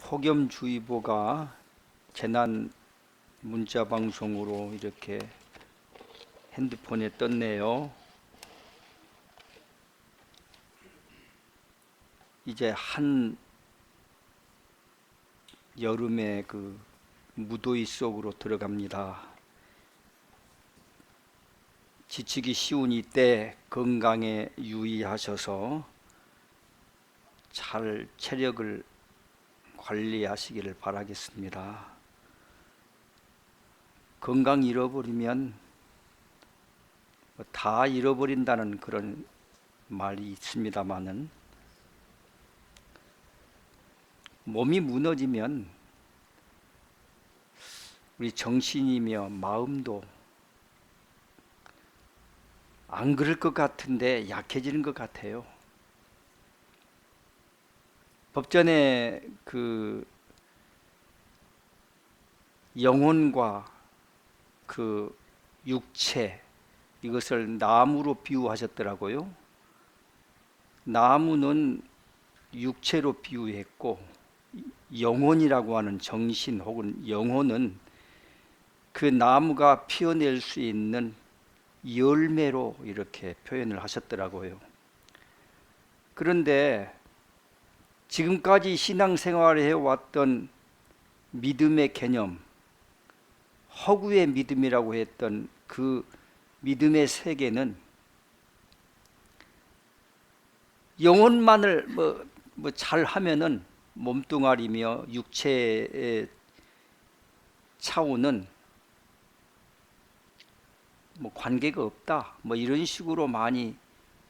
폭염주의보가 재난 문자 방송으로 이렇게 핸드폰에 떴네요. 이제 한 여름의 그 무더위 속으로 들어갑니다. 지치기 쉬운 이때 건강에 유의하셔서 잘 체력을 관리하시기를 바라겠습니다. 건강 잃어버리면 다 잃어버린다는 그런 말이 있습니다마는 몸이 무너지면 우리 정신이며 마음도 안 그럴 것 같은데 약해지는 것 같아요. 법전에 그 영혼과 그 육체, 이것을 나무로 비유하셨더라고요. 나무는 육체로 비유했고 영혼이라고 하는 정신 혹은 영혼은 그 나무가 피어낼 수 있는 열매로 이렇게 표현을 하셨더라고요. 그런데 지금까지 신앙생활을 해왔던 믿음의 개념, 허구의 믿음이라고 했던 그 믿음의 세계는 영혼만을 잘하면은 몸뚱아리며 육체의 차원은 관계가 없다, 이런 식으로 많이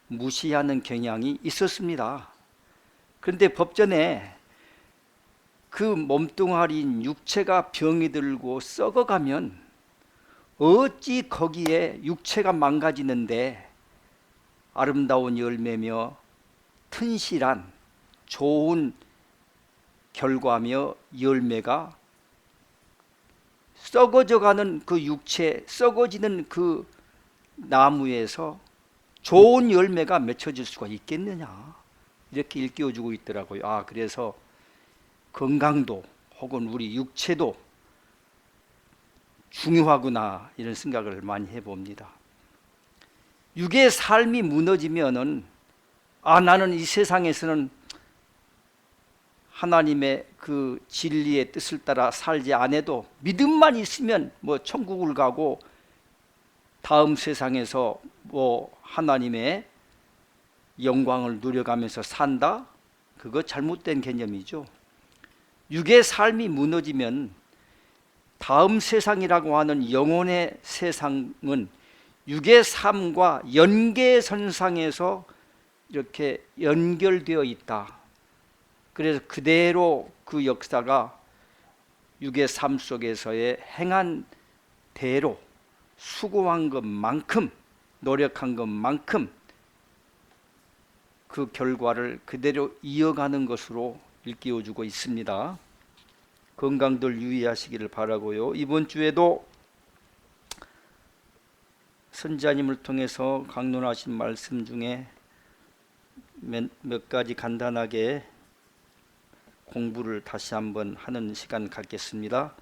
무시하는 경향이 있었습니다. 그런데 법전에 그 몸뚱아리인 육체가 병이 들고 썩어가면 어찌 거기에 육체가 망가지는데 아름다운 열매며 튼실한 좋은 결과며 열매가 썩어져가는 그 육체, 썩어지는 그 나무에서 좋은 열매가 맺혀질 수가 있겠느냐, 이렇게 일깨워주고 있더라고요. 그래서 건강도 혹은 우리 육체도 중요하구나, 이런 생각을 많이 해봅니다. 육의 삶이 무너지면은 나는 이 세상에서는 하나님의 그 진리의 뜻을 따라 살지 않아도 믿음만 있으면 천국을 가고 다음 세상에서 하나님의 영광을 누려가면서 산다? 그거 잘못된 개념이죠. 육의 삶이 무너지면 다음 세상이라고 하는 영혼의 세상은 육의 삶과 연계선상에서 이렇게 연결되어 있다. 그래서 그대로 그 역사가 육의 삶 속에서의 행한 대로 수고한 것만큼, 노력한 것만큼 그 결과를 그대로 이어가는 것으로 일깨워주고 있습니다. 건강들 유의하시기를 바라고요. 이번 주에도 선지자님을 통해서 강론하신 말씀 중에 몇 가지 간단하게 공부를 다시 한번 하는 시간 갖겠습니다.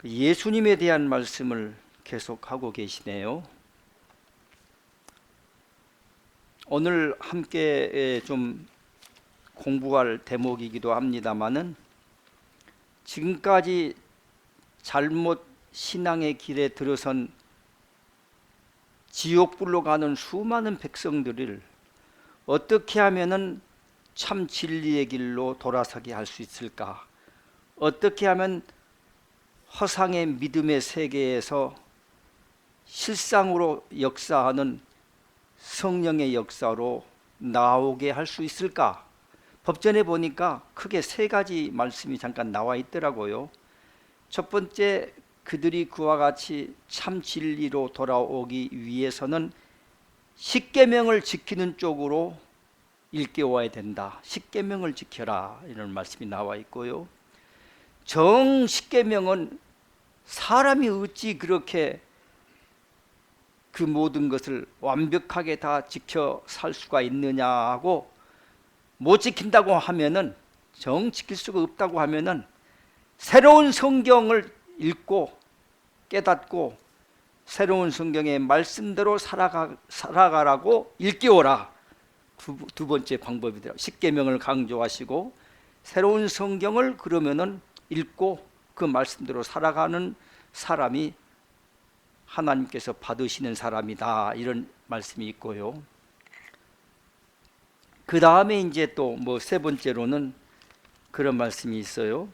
예수님에 대한 말씀을 계속하고 계시네요. 오늘 함께 좀 공부할 대목이기도 합니다마는 지금까지 잘못 신앙의 길에 들어선 지옥불로 가는 수많은 백성들을 어떻게 하면은 참 진리의 길로 돌아서게 할 수 있을까? 어떻게 하면 허상의 믿음의 세계에서 실상으로 역사하는 성령의 역사로 나오게 할 수 있을까? 법전에 보니까 크게 세 가지 말씀이 잠깐 나와 있더라고요. 첫 번째, 그들이 그와 같이 참 진리로 돌아오기 위해서는 십계명을 지키는 쪽으로 일깨워야 된다. 십계명을 지켜라, 이런 말씀이 나와 있고요. 정 십계명은 사람이 어찌 그렇게 그 모든 것을 완벽하게 다 지켜 살 수가 있느냐 하고, 못 지킨다고 하면은 정 지킬 수가 없다고 하면은 새로운 성경을 읽고 깨닫고 새로운 성경의 말씀대로 살아가라고 일깨워라. 두 번째 방법이더라. 십계명을 강조하시고 새로운 성경을 그러면은 읽고 그 말씀대로 살아가는 사람이 하나님께서 받으시는 사람이다, 이런 말씀이 있고요. 그 다음에 이제 또 뭐 세 번째로는 그런 말씀이 있어요.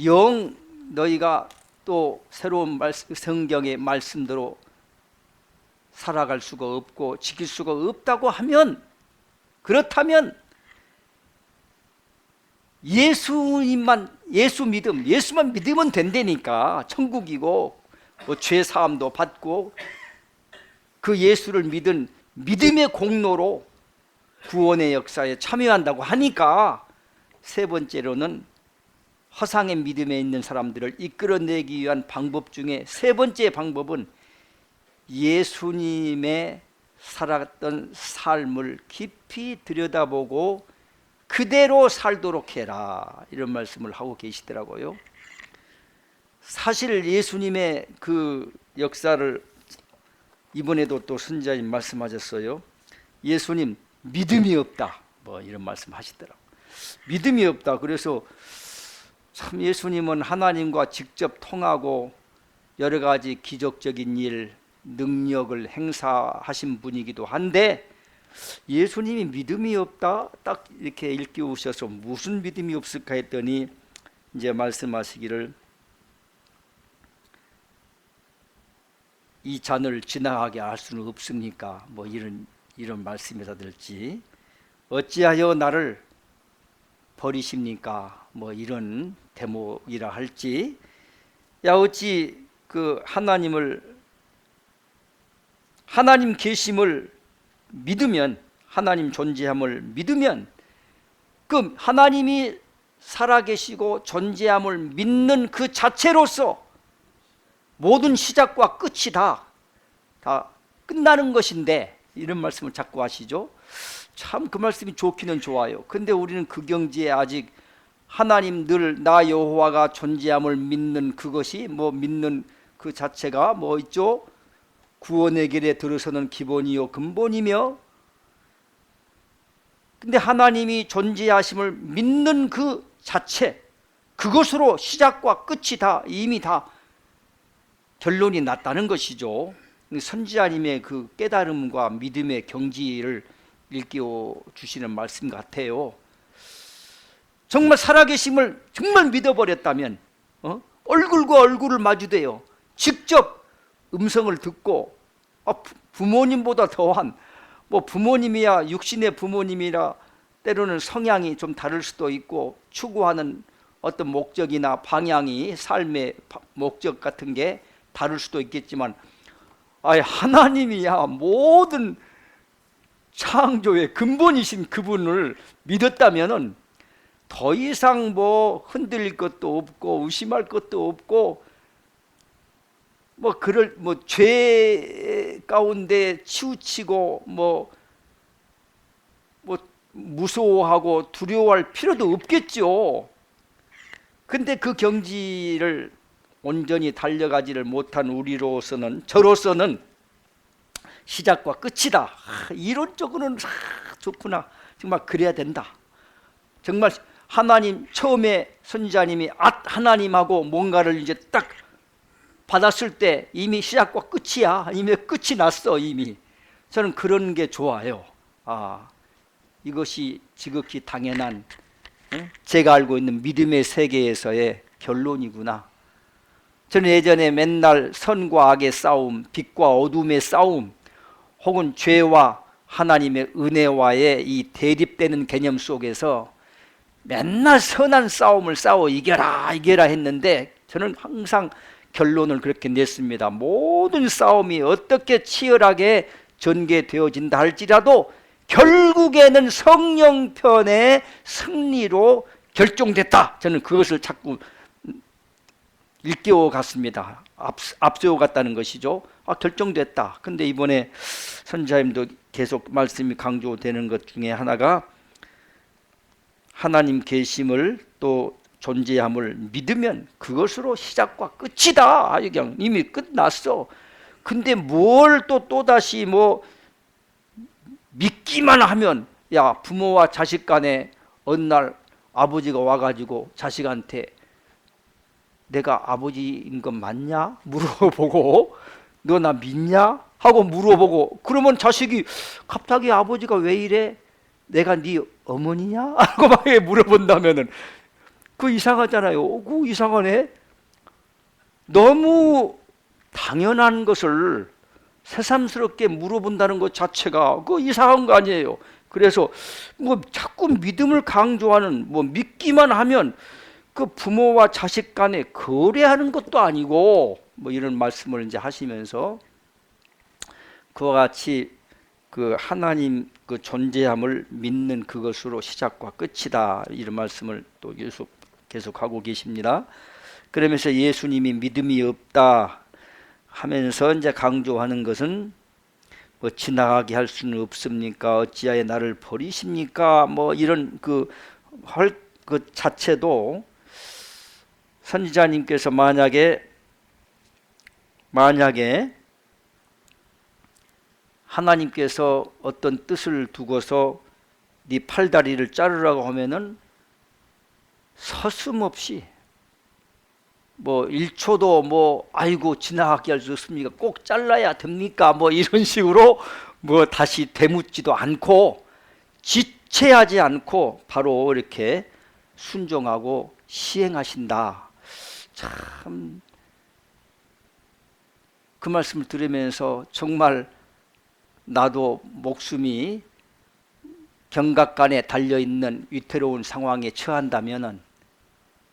영 너희가 또 새로운 성경의 말씀대로 살아갈 수가 없고 지킬 수가 없다고 하면, 그렇다면 예수만 믿으면 된다니까. 천국이고 뭐 죄 사함도 받고 그 예수를 믿은 믿음의 공로로 구원의 역사에 참여한다고 하니까, 세 번째로는 허상의 믿음에 있는 사람들을 이끌어내기 위한 방법 중에 세 번째 방법은 예수님의 살았던 삶을 깊이 들여다보고 그대로 살도록 해라, 이런 말씀을 하고 계시더라고요. 사실 예수님의 그 역사를 이번에도 또 선지자님 말씀하셨어요. 예수님 믿음이 없다, 뭐 이런 말씀 하시더라고요. 믿음이 없다. 그래서 참 예수님은 하나님과 직접 통하고 여러 가지 기적적인 일, 능력을 행사하신 분이기도 한데 예수님이 믿음이 없다, 딱 이렇게 일깨우셔서 무슨 믿음이 없을까 했더니 이제 말씀하시기를 이 잔을 지나가게 할 수는 없습니까? 뭐 이런 말씀이라든지 어찌하여 나를 버리십니까? 뭐 이런 대목이라 할지, 야 어찌 그 하나님 계심을 믿으면, 하나님 존재함을 믿으면 그 하나님이 살아계시고 존재함을 믿는 그 자체로서 모든 시작과 끝이 다 끝나는 것인데, 이런 말씀을 자꾸 하시죠. 참 그 말씀이 좋기는 좋아요. 근데 우리는 그 경지에 아직 하나님 늘 나 여호와가 존재함을 믿는 그것이 뭐 믿는 그 자체가 뭐 있죠? 구원의 길에 들어서는 기본이요 근본이며, 근데 하나님이 존재하심을 믿는 그 자체, 그것으로 시작과 끝이 다 이미 다 결론이 났다는 것이죠. 선지자님의 그 깨달음과 믿음의 경지를 일깨워 주시는 말씀 같아요. 정말 살아계심을 정말 믿어버렸다면 얼굴과 얼굴을 마주대요 직접 음성을 듣고, 부모님보다 더한 뭐 부모님이야 육신의 부모님이라 때로는 성향이 좀 다를 수도 있고 추구하는 어떤 목적이나 방향이 삶의 목적 같은 게 다를 수도 있겠지만, 하나님이야 모든 창조의 근본이신 그분을 믿었다면은 더 이상 뭐 흔들릴 것도 없고 의심할 것도 없고 뭐 죄 가운데 치우치고 뭐 무서워하고 두려워할 필요도 없겠죠. 근데 그 경지를 온전히 달려가지를 못한 저로서는 시작과 끝이다. 이론적으로는 좋구나. 정말 그래야 된다. 정말 하나님, 처음에 선지자님이 하나님하고 뭔가를 이제 딱 받았을 때 이미 시작과 끝이야. 이미 끝이 났어. 이미. 저는 그런 게 좋아요. 이것이 지극히 당연한 제가 알고 있는 믿음의 세계에서의 결론이구나. 저는 예전에 맨날 선과 악의 싸움, 빛과 어둠의 싸움, 혹은 죄와 하나님의 은혜와의 이 대립되는 개념 속에서 맨날 선한 싸움을 싸워 이겨라 했는데, 저는 항상 결론을 그렇게 냈습니다. 모든 싸움이 어떻게 치열하게 전개되어진다 할지라도 결국에는 성령 편의 승리로 결정됐다. 저는 그것을 자꾸 일깨워 갔습니다. 앞세워 갔다는 것이죠. 결정됐다. 근데 이번에 선지자님도 계속 말씀이 강조되는 것 중에 하나가 하나님 계심을 또 존재함을 믿으면 그것으로 시작과 끝이다. 그냥 이미 끝났어. 근데 뭘 또다시 뭐 믿기만 하면, 야, 부모와 자식 간에 어느 날 아버지가 와가지고 자식한테 내가 아버지인 건 맞냐? 물어보고, 너 나 믿냐? 하고 물어보고, 그러면 자식이 갑자기 아버지가 왜 이래? 내가 네 어머니냐? 하고 막 물어본다면은 그 이상하잖아요. 그 이상하네. 너무 당연한 것을 새삼스럽게 물어본다는 것 자체가 그 이상한 거 아니에요. 그래서 뭐 자꾸 믿음을 강조하는, 뭐 믿기만 하면 그 부모와 자식 간에 거래하는 것도 아니고, 뭐 이런 말씀을 이제 하시면서 그와 같이 그 하나님 그 존재함을 믿는 그것으로 시작과 끝이다, 이런 말씀을 또 계속하고 계십니다. 그러면서 예수님이 믿음이 없다 하면서 이제 강조하는 것은 뭐 지나가게 할 수는 없습니까? 어찌하여 나를 버리십니까? 뭐 이런 그 자체도 선지자님께서 만약에 하나님께서 어떤 뜻을 두고서 네 팔다리를 자르라고 하면은 서슴없이 뭐 1초도 뭐 아이고 지나가게 할 수 없습니까? 꼭 잘라야 됩니까? 뭐 이런 식으로 뭐 다시 되묻지도 않고 지체하지 않고 바로 이렇게 순종하고 시행하신다. 참 그 말씀을 들으면서 정말 나도 목숨이 경각간에 달려있는 위태로운 상황에 처한다면은,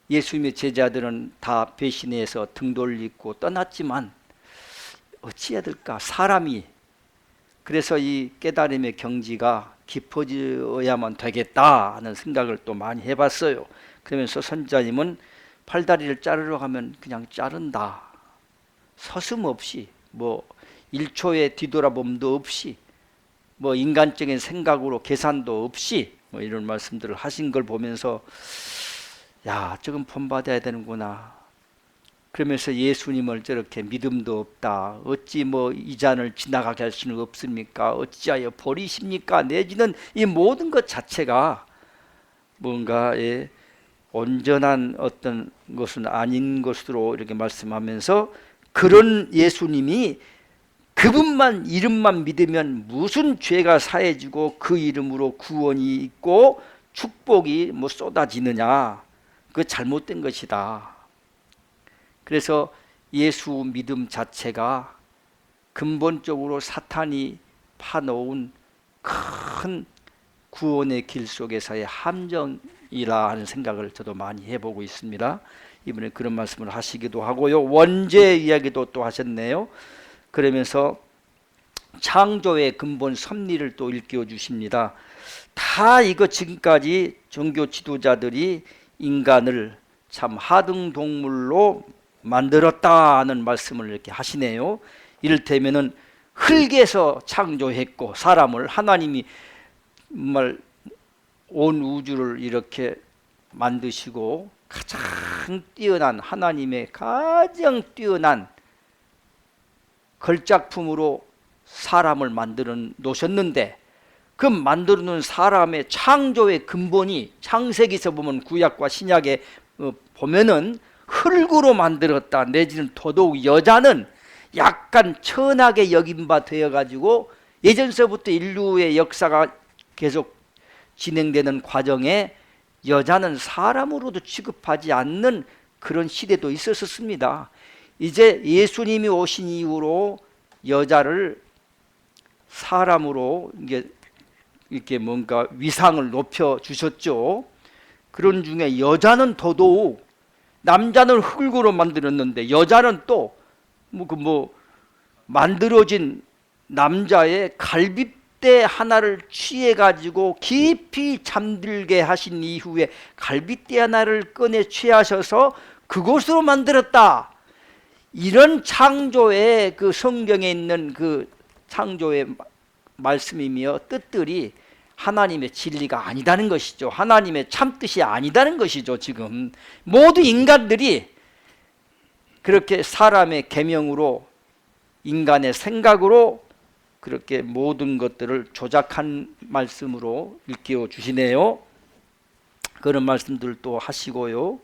예수님의 제자들은 다 배신해서 등 돌리고 떠났지만 어찌해야 될까? 사람이. 그래서 이 깨달음의 경지가 깊어져야만 되겠다 하는 생각을 또 많이 해봤어요. 그러면서 선지자님은 팔다리를 자르러 가면 그냥 자른다. 서슴없이, 뭐 1초의 뒤돌아봄도 없이, 뭐 인간적인 생각으로 계산도 없이 뭐 이런 말씀들을 하신 걸 보면서, 야, 조금 본받아야 되는구나. 그러면서 예수님을 저렇게 믿음도 없다, 어찌 뭐 이 잔을 지나가게 할 수는 없습니까? 어찌하여 버리십니까? 내지는 이 모든 것 자체가 뭔가의 온전한 어떤 것은 아닌 것으로 이렇게 말씀하면서, 그런 예수님이 그분만 이름만 믿으면 무슨 죄가 사해지고 그 이름으로 구원이 있고 축복이 뭐 쏟아지느냐, 그 잘못된 것이다. 그래서 예수 믿음 자체가 근본적으로 사탄이 파놓은 큰 구원의 길 속에서의 함정이라 하는 생각을 저도 많이 해보고 있습니다. 이번에 그런 말씀을 하시기도 하고요. 원죄 이야기도 또 하셨네요. 그러면서 창조의 근본 섭리를 또 일깨워 주십니다. 다 이거 지금까지 종교 지도자들이 인간을 참 하등 동물로 만들었다는 말씀을 이렇게 하시네요. 이를테면은 흙에서 창조했고, 사람을 하나님이 정말 온 우주를 이렇게 만드시고 가장 뛰어난, 하나님의 가장 뛰어난 걸작품으로 사람을 만들어 놓으셨는데, 그 만들어 놓은 사람의 창조의 근본이 창세기에서 보면, 구약과 신약에 보면은 흙으로 만들었다. 내지는 더더욱 여자는 약간 천하게 여긴 바 되어 가지고, 예전서부터 인류의 역사가 계속 진행되는 과정에 여자는 사람으로도 취급하지 않는 그런 시대도 있었습니다. 이제 예수님이 오신 이후로 여자를 사람으로 이렇게 뭔가 위상을 높여 주셨죠. 그런 중에 여자는 더더욱, 남자는 흙으로 만들었는데 여자는 또 만들어진 남자의 갈빗대 하나를 취해 가지고 깊이 잠들게 하신 이후에 갈빗대 하나를 꺼내 취하셔서 그것으로 만들었다. 이런 창조의 그 성경에 있는 그 창조의 말씀이며 뜻들이 하나님의 진리가 아니다는 것이죠. 하나님의 참뜻이 아니다는 것이죠. 지금 모두 인간들이 그렇게 사람의 계명으로, 인간의 생각으로 그렇게 모든 것들을 조작한 말씀으로 일깨워 주시네요. 그런 말씀들 또 하시고요.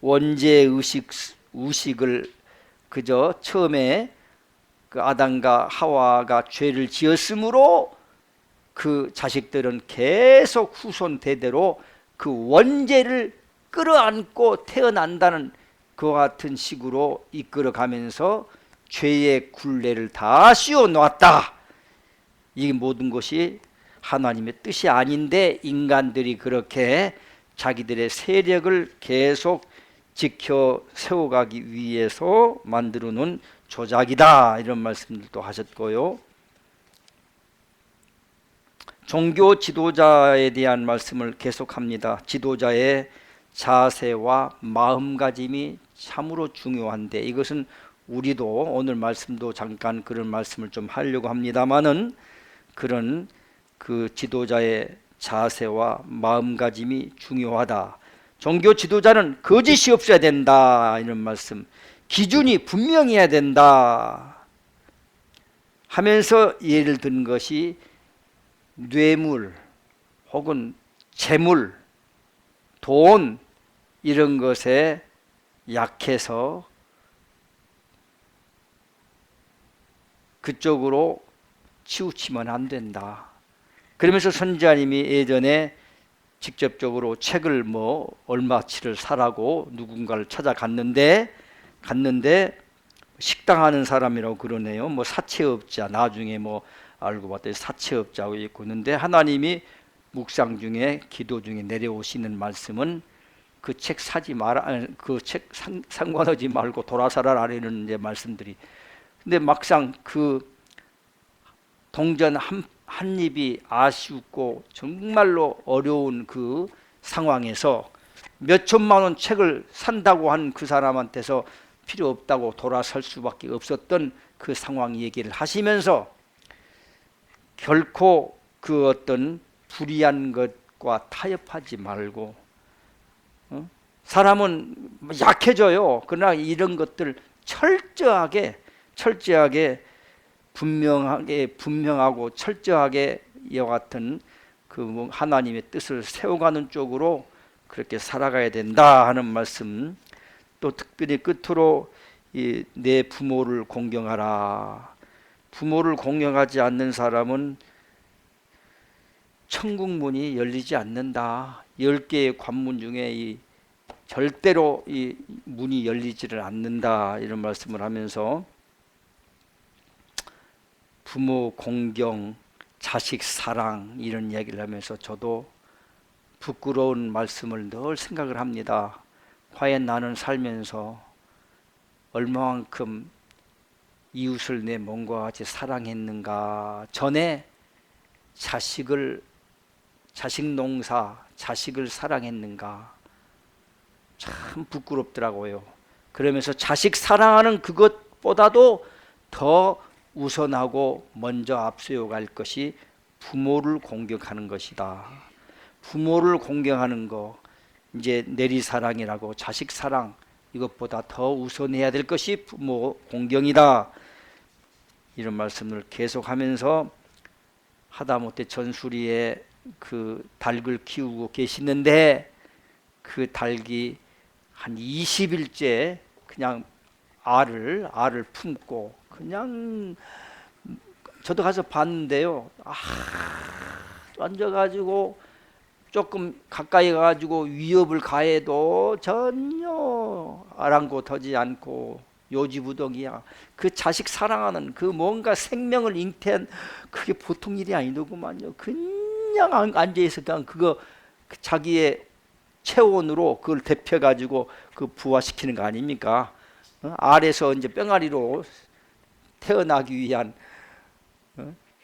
원죄의식을 그저 처음에 그 아담과 하와가 죄를 지었으므로 그 자식들은 계속 후손 대대로 그 원죄를 끌어안고 태어난다는 그와 같은 식으로 이끌어가면서 죄의 굴레를 다 씌워 놓았다. 이 모든 것이 하나님의 뜻이 아닌데 인간들이 그렇게 자기들의 세력을 계속 지켜 세워가기 위해서 만들어 놓은 조작이다. 이런 말씀들도 하셨고요. 종교 지도자에 대한 말씀을 계속합니다. 지도자의 자세와 마음가짐이 참으로 중요한데, 이것은 우리도 오늘 말씀도 잠깐 그런 말씀을 좀 하려고 합니다만은, 그런 그 지도자의 자세와 마음가짐이 중요하다. 종교 지도자는 거짓이 없어야 된다. 이런 말씀. 기준이 분명해야 된다 하면서 예를 든 것이 뇌물 혹은 재물, 돈 이런 것에 약해서 그쪽으로 치우치면 안 된다. 그러면서 선지자님이 예전에 직접적으로 책을 얼마치를 사라고 누군가를 찾아갔는데 식당하는 사람이라고 그러네요. 사채업자, 나중에 알고 봤더니 사채업자고 있고 있는데, 하나님이 묵상 중에 기도 중에 내려오시는 말씀은 그 책 사지 마라, 그 책 상관하지 말고 돌아서라라는 이제 말씀들이. 근데 막상 그 동전 한 입이 아쉽고 정말로 어려운 그 상황에서 몇 천만 원 책을 산다고 한 그 사람한테서 필요 없다고 돌아설 수밖에 없었던 그 상황 얘기를 하시면서, 결코 그 어떤 불의한 것과 타협하지 말고, 사람은 약해져요. 그러나 이런 것들 철저하게 분명하고 철저하게 이와 같은 그 하나님의 뜻을 세워가는 쪽으로 그렇게 살아가야 된다 하는 말씀. 또 특별히 끝으로 내 부모를 공경하라. 부모를 공경하지 않는 사람은 천국 문이 열리지 않는다. 10개의 관문 중에 절대로 이 문이 열리지를 않는다. 이런 말씀을 하면서 부모 공경, 자식 사랑 이런 이야기를 하면서 저도 부끄러운 말씀을 늘 생각을 합니다. 과연 나는 살면서 얼마만큼 이웃을 내 몸과 같이 사랑했는가. 전에 자식 농사, 자식을 사랑했는가. 참 부끄럽더라고요. 그러면서 자식 사랑하는 그것보다도 더 우선하고 먼저 앞세워 갈 것이 부모를 공경하는 것이다. 부모를 공경하는 거, 이제 내리사랑이라고 자식 사랑, 이것보다 더 우선해야 될 것이 부모 공경이다. 이런 말씀을 계속하면서 하다못해 전수리에 그 닭을 키우고 계시는데, 그 닭이 한 20일째 그냥 알을 품고, 그냥 저도 가서 봤는데요. 앉아가지고 조금 가까이 가가지고 위협을 가해도 전혀 아랑곳하지 않고 요지부동이야. 그 자식 사랑하는 그 뭔가 생명을 잉태한, 그게 보통 일이 아니더구만요. 그냥 앉아있어 그냥 그거 자기의 체온으로 그걸 데펴가지고 그 부화시키는 거 아닙니까? 알에서 이제 뿅아리로 태어나기 위한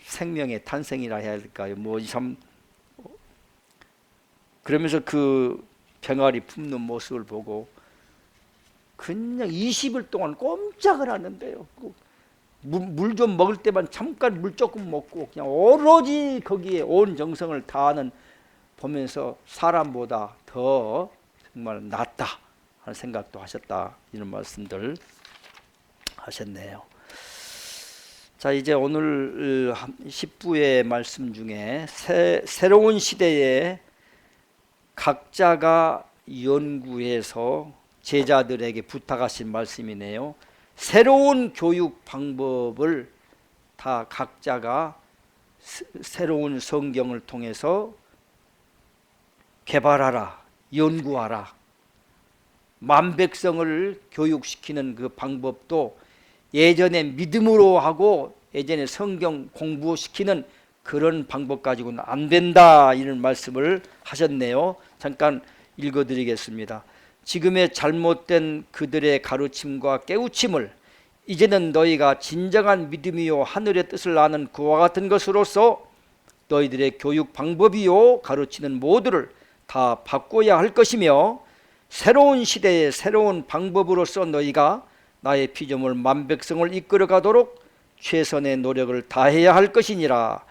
생명의 탄생이라 해야 될까요? 참. 그러면서 그 병아리 품는 모습을 보고 그냥 20일 동안 꼼짝을 하는데요. 물 좀 먹을 때만 잠깐 물 조금 먹고 그냥 오로지 거기에 온 정성을 다하는 보면서 사람보다 더 정말 낫다 하는 생각도 하셨다, 이런 말씀들 하셨네요. 자, 이제 오늘 10부의 말씀 중에 새로운 시대에 각자가 연구해서 제자들에게 부탁하신 말씀이네요. 새로운 교육 방법을 다 각자가 새로운 성경을 통해서 개발하라, 연구하라. 만백성을 교육시키는 그 방법도 예전에 믿음으로 하고 예전에 성경 공부시키는 그런 방법 가지고는 안 된다, 이런 말씀을 하셨네요. 잠깐 읽어드리겠습니다. 지금의 잘못된 그들의 가르침과 깨우침을 이제는 너희가 진정한 믿음이요 하늘의 뜻을 아는 그와 같은 것으로서 너희들의 교육 방법이요 가르치는 모두를 다 바꿔야 할 것이며, 새로운 시대의 새로운 방법으로서 너희가 나의 피조물 만백성을 이끌어 가도록 최선의 노력을 다해야 할 것이니라.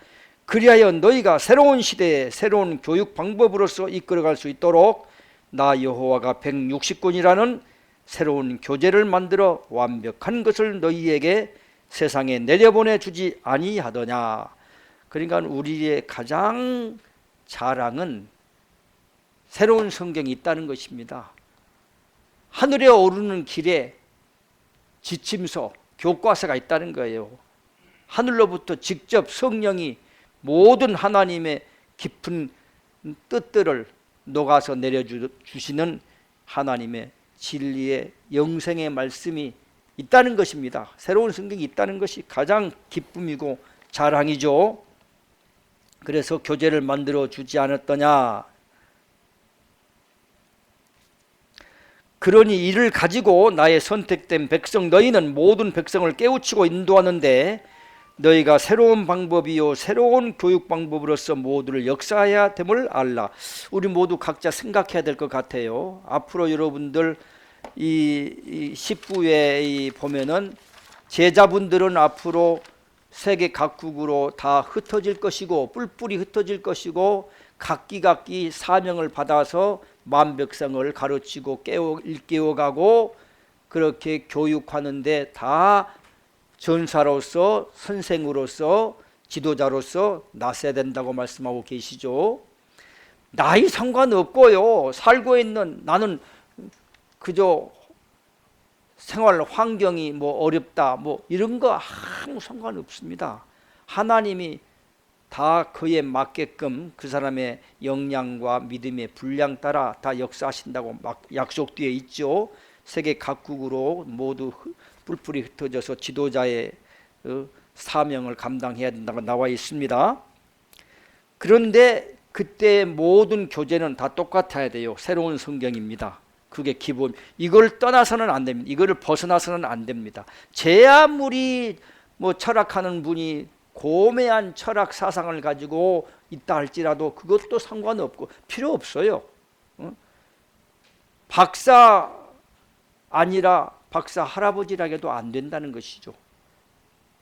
그리하여 너희가 새로운 시대의 새로운 교육 방법으로서 이끌어갈 수 있도록 나 여호와가 160권이라는 새로운 교재를 만들어 완벽한 것을 너희에게 세상에 내려보내 주지 아니하더냐. 그러니까 우리의 가장 자랑은 새로운 성경이 있다는 것입니다. 하늘에 오르는 길에 지침서, 교과서가 있다는 거예요. 하늘로부터 직접 성령이 모든 하나님의 깊은 뜻들을 녹아서 내려주시는 하나님의 진리의 영생의 말씀이 있다는 것입니다. 새로운 성경이 있다는 것이 가장 기쁨이고 자랑이죠. 그래서 교재를 만들어 주지 않았더냐. 그러니 이를 가지고 나의 선택된 백성 너희는 모든 백성을 깨우치고 인도하는데 너희가 새로운 방법이요 새로운 교육 방법으로서 모두를 역사해야 됨을 알라. 우리 모두 각자 생각해야 될 것 같아요. 앞으로 여러분들 이 10부에 보면은 제자분들은 앞으로 세계 각국으로 다 흩어질 것이고 뿔뿔이 흩어질 것이고 각기 사명을 받아서 만백성을 가르치고 일깨워가고 그렇게 교육하는데 다 전사로서 선생으로서 지도자로서 나서야 된다고 말씀하고 계시죠. 나이 상관없고요. 살고 있는 나는 그저 생활 환경이 뭐 어렵다 뭐 이런 거 아무 상관없습니다. 하나님이 다 그에 맞게끔 그 사람의 역량과 믿음의 분량 따라 다 역사하신다고 약속되어 있죠. 세계 각국으로 모두 뿔뿔이 흩어져서 지도자의 사명을 감당해야 된다고 나와 있습니다. 그런데 그때 모든 교재는 다 똑같아야 돼요. 새로운 성경입니다. 그게 기본. 이걸 떠나서는 안 됩니다. 이거를 벗어나서는 안 됩니다. 제 아무리 뭐 철학하는 분이 고매한 철학 사상을 가지고 있다 할지라도 그것도 상관없고 필요 없어요. 박사 아니라 박사 할아버지라 해도 안 된다는 것이죠.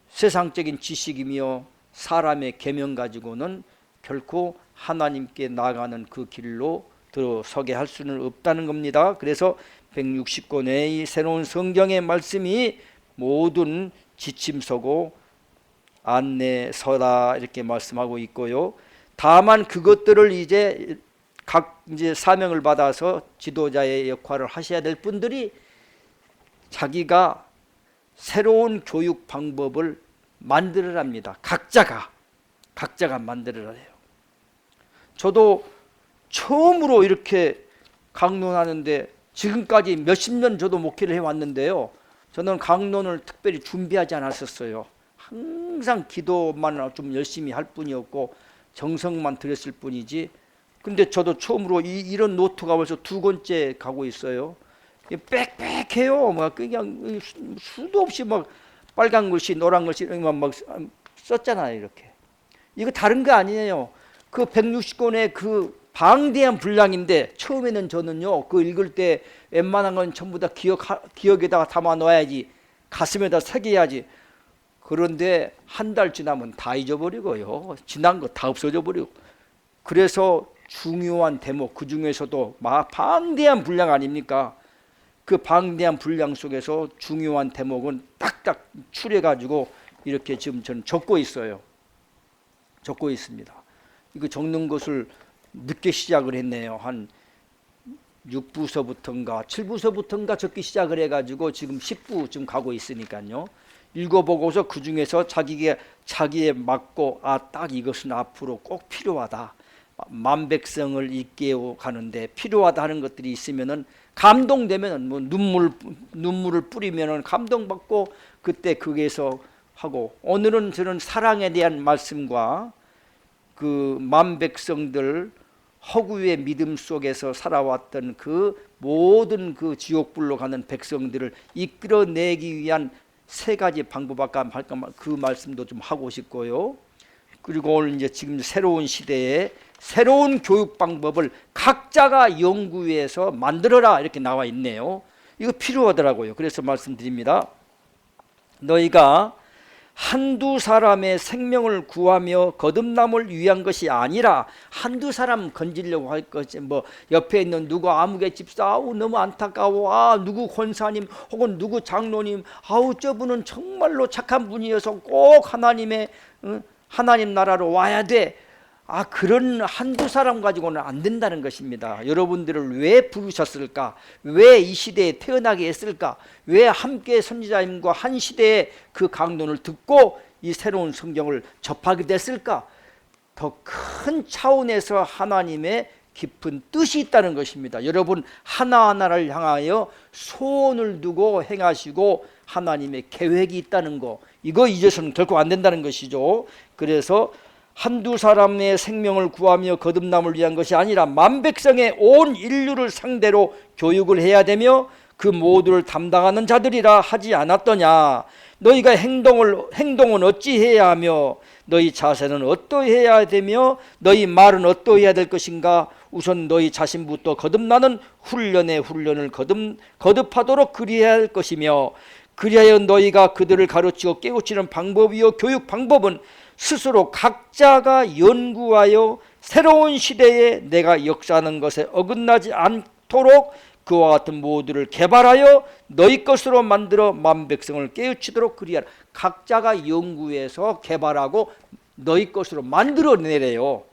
세상적인 지식이며 사람의 계명 가지고는 결코 하나님께 나아가는 그 길로 들어서게 할 수는 없다는 겁니다. 그래서 160권의 이 새로운 성경의 말씀이 모든 지침서고 안내서다 이렇게 말씀하고 있고요. 다만 그것들을 이제 사명을 받아서 지도자의 역할을 하셔야 될 분들이 자기가 새로운 교육 방법을 만들어랍니다. 각자가 만들어야 해요. 저도 처음으로 이렇게 강론하는데 지금까지 몇십 년 저도 목회를 해왔는데요. 저는 강론을 특별히 준비하지 않았었어요. 항상 기도만 좀 열심히 할 뿐이었고 정성만 들였을 뿐이지. 근데 저도 처음으로 이런 노트가 벌써 2권째 가고 있어요. 빽빽해요. 막 그냥 수도 없이 막 빨간 글씨, 노란 글씨 이런 막 썼잖아요. 이렇게. 이거 다른 거 아니에요. 그 160권의 그 방대한 분량인데 처음에는 저는요 그 읽을 때 웬만한 건 전부 다 기억에다가 담아 놓아야지, 가슴에다 새겨야지. 그런데 한 달 지나면 다 잊어버리고요. 지난 거 다 없어져 버리고. 그래서 중요한 대목, 그 중에서도 방대한 분량 아닙니까? 그 방대한 분량 속에서 중요한 대목은 딱딱 추려가지고 이렇게 지금 저는 적고 있어요. 적고 있습니다. 이거 적는 것을 늦게 시작을 했네요. 한 6부서부터인가 7부서부터인가 적기 시작을 해가지고 지금 10부쯤 가고 있으니까요. 읽어보고서 그 중에서 자기에 맞고 딱 이것은 앞으로 꼭 필요하다. 만백성을 이끌어 가는데 필요하다 하는 것들이 있으면은 감동되면은 뭐 눈물을 뿌리면은 감동받고 그때 거기에서 하고, 오늘은 저는 사랑에 대한 말씀과 그 만백성들 허구의 믿음 속에서 살아왔던 그 모든 그 지옥불로 가는 백성들을 이끌어내기 위한 세 가지 방법, 아까 그 말씀도 좀 하고 싶고요. 그리고 오늘 이제 지금 새로운 시대에 새로운 교육 방법을 각자가 연구해서 만들어라 이렇게 나와 있네요. 이거 필요하더라고요. 그래서 말씀드립니다. 너희가 한두 사람의 생명을 구하며 거듭남을 위한 것이 아니라, 한두 사람 건지려고 할 것이 뭐 옆에 있는 누구 아무개 집사 아우 너무 안타까워, 누구 권사님 혹은 누구 장로님 아우 저분은 정말로 착한 분이어서 꼭 하나님 나라로 와야 돼, 그런 한두 사람 가지고는 안 된다는 것입니다. 여러분들을 왜 부르셨을까? 왜 이 시대에 태어나게 했을까? 왜 함께 선지자님과 한 시대의 그 강론을 듣고 이 새로운 성경을 접하게 됐을까? 더 큰 차원에서 하나님의 깊은 뜻이 있다는 것입니다. 여러분 하나하나를 향하여 소원을 두고 행하시고 하나님의 계획이 있다는 거, 이거 잊어서는 결코 안 된다는 것이죠. 그래서 한두 사람의 생명을 구하며 거듭남을 위한 것이 아니라 만백성의 온 인류를 상대로 교육을 해야 되며 그 모두를 담당하는 자들이라 하지 않았더냐. 너희가 행동은 어찌해야 하며 너희 자세는 어떠해야 되며 너희 말은 어떠해야 될 것인가. 우선 너희 자신부터 거듭나는 훈련을 거듭하도록 그리해야 할 것이며, 그리하여 너희가 그들을 가르치고 깨우치는 방법이요 교육 방법은 스스로 각자가 연구하여 새로운 시대에 내가 역사하는 것에 어긋나지 않도록 그와 같은 모두를 개발하여 너희 것으로 만들어 만백성을 깨우치도록 그리하라. 각자가 연구해서 개발하고 너희 것으로 만들어내래요.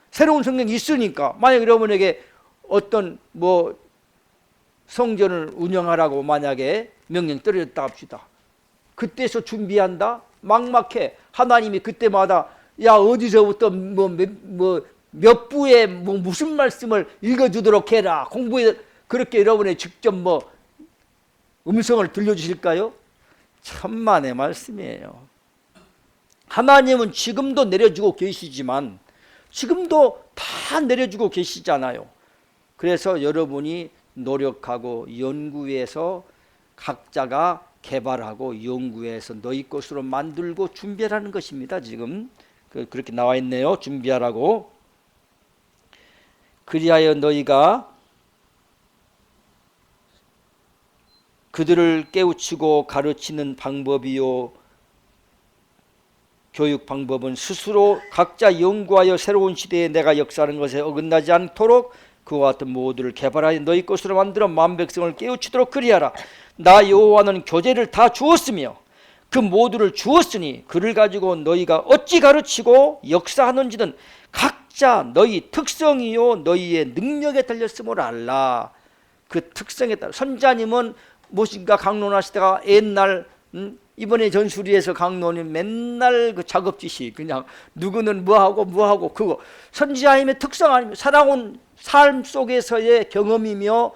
새로운 성경이 있으니까. 만약 여러분에게 어떤 성전을 운영하라고 만약에 명령 떨어졌다 합시다. 그때서 준비한다? 막막해. 하나님이 그때마다 어디서부터 몇 부에 무슨 말씀을 읽어주도록 해라, 공부해, 그렇게 여러분의 직접 음성을 들려주실까요? 천만의 말씀이에요. 하나님은 지금도 내려주고 계시지만 지금도 다 내려주고 계시잖아요. 그래서 여러분이 노력하고 연구해서 각자가 개발하고 연구해서 너희 것으로 만들고 준비하라는 것입니다. 지금 그렇게 나와 있네요. 준비하라고. 그리하여 너희가 그들을 깨우치고 가르치는 방법이요 교육 방법은 스스로 각자 연구하여 새로운 시대에 내가 역사하는 것에 어긋나지 않도록 그와 같은 모두를 개발하여 너희 것으로 만들어 만백성을 깨우치도록 그리하라. 나 여호와는 교재를 다 주었으며 그 모두를 주었으니 그를 가지고 너희가 어찌 가르치고 역사하는지는 각자 너희 특성이요 너희의 능력에 달렸음을 알라. 그 특성에 따라 선지자님은 무엇인가 강론하시다가 옛날 이번에 전수리에서 강론이 맨날 그 작업지시 그냥 누구는 뭐하고 그거 선지자님의 특성 아니면 살아온 삶 속에서의 경험이며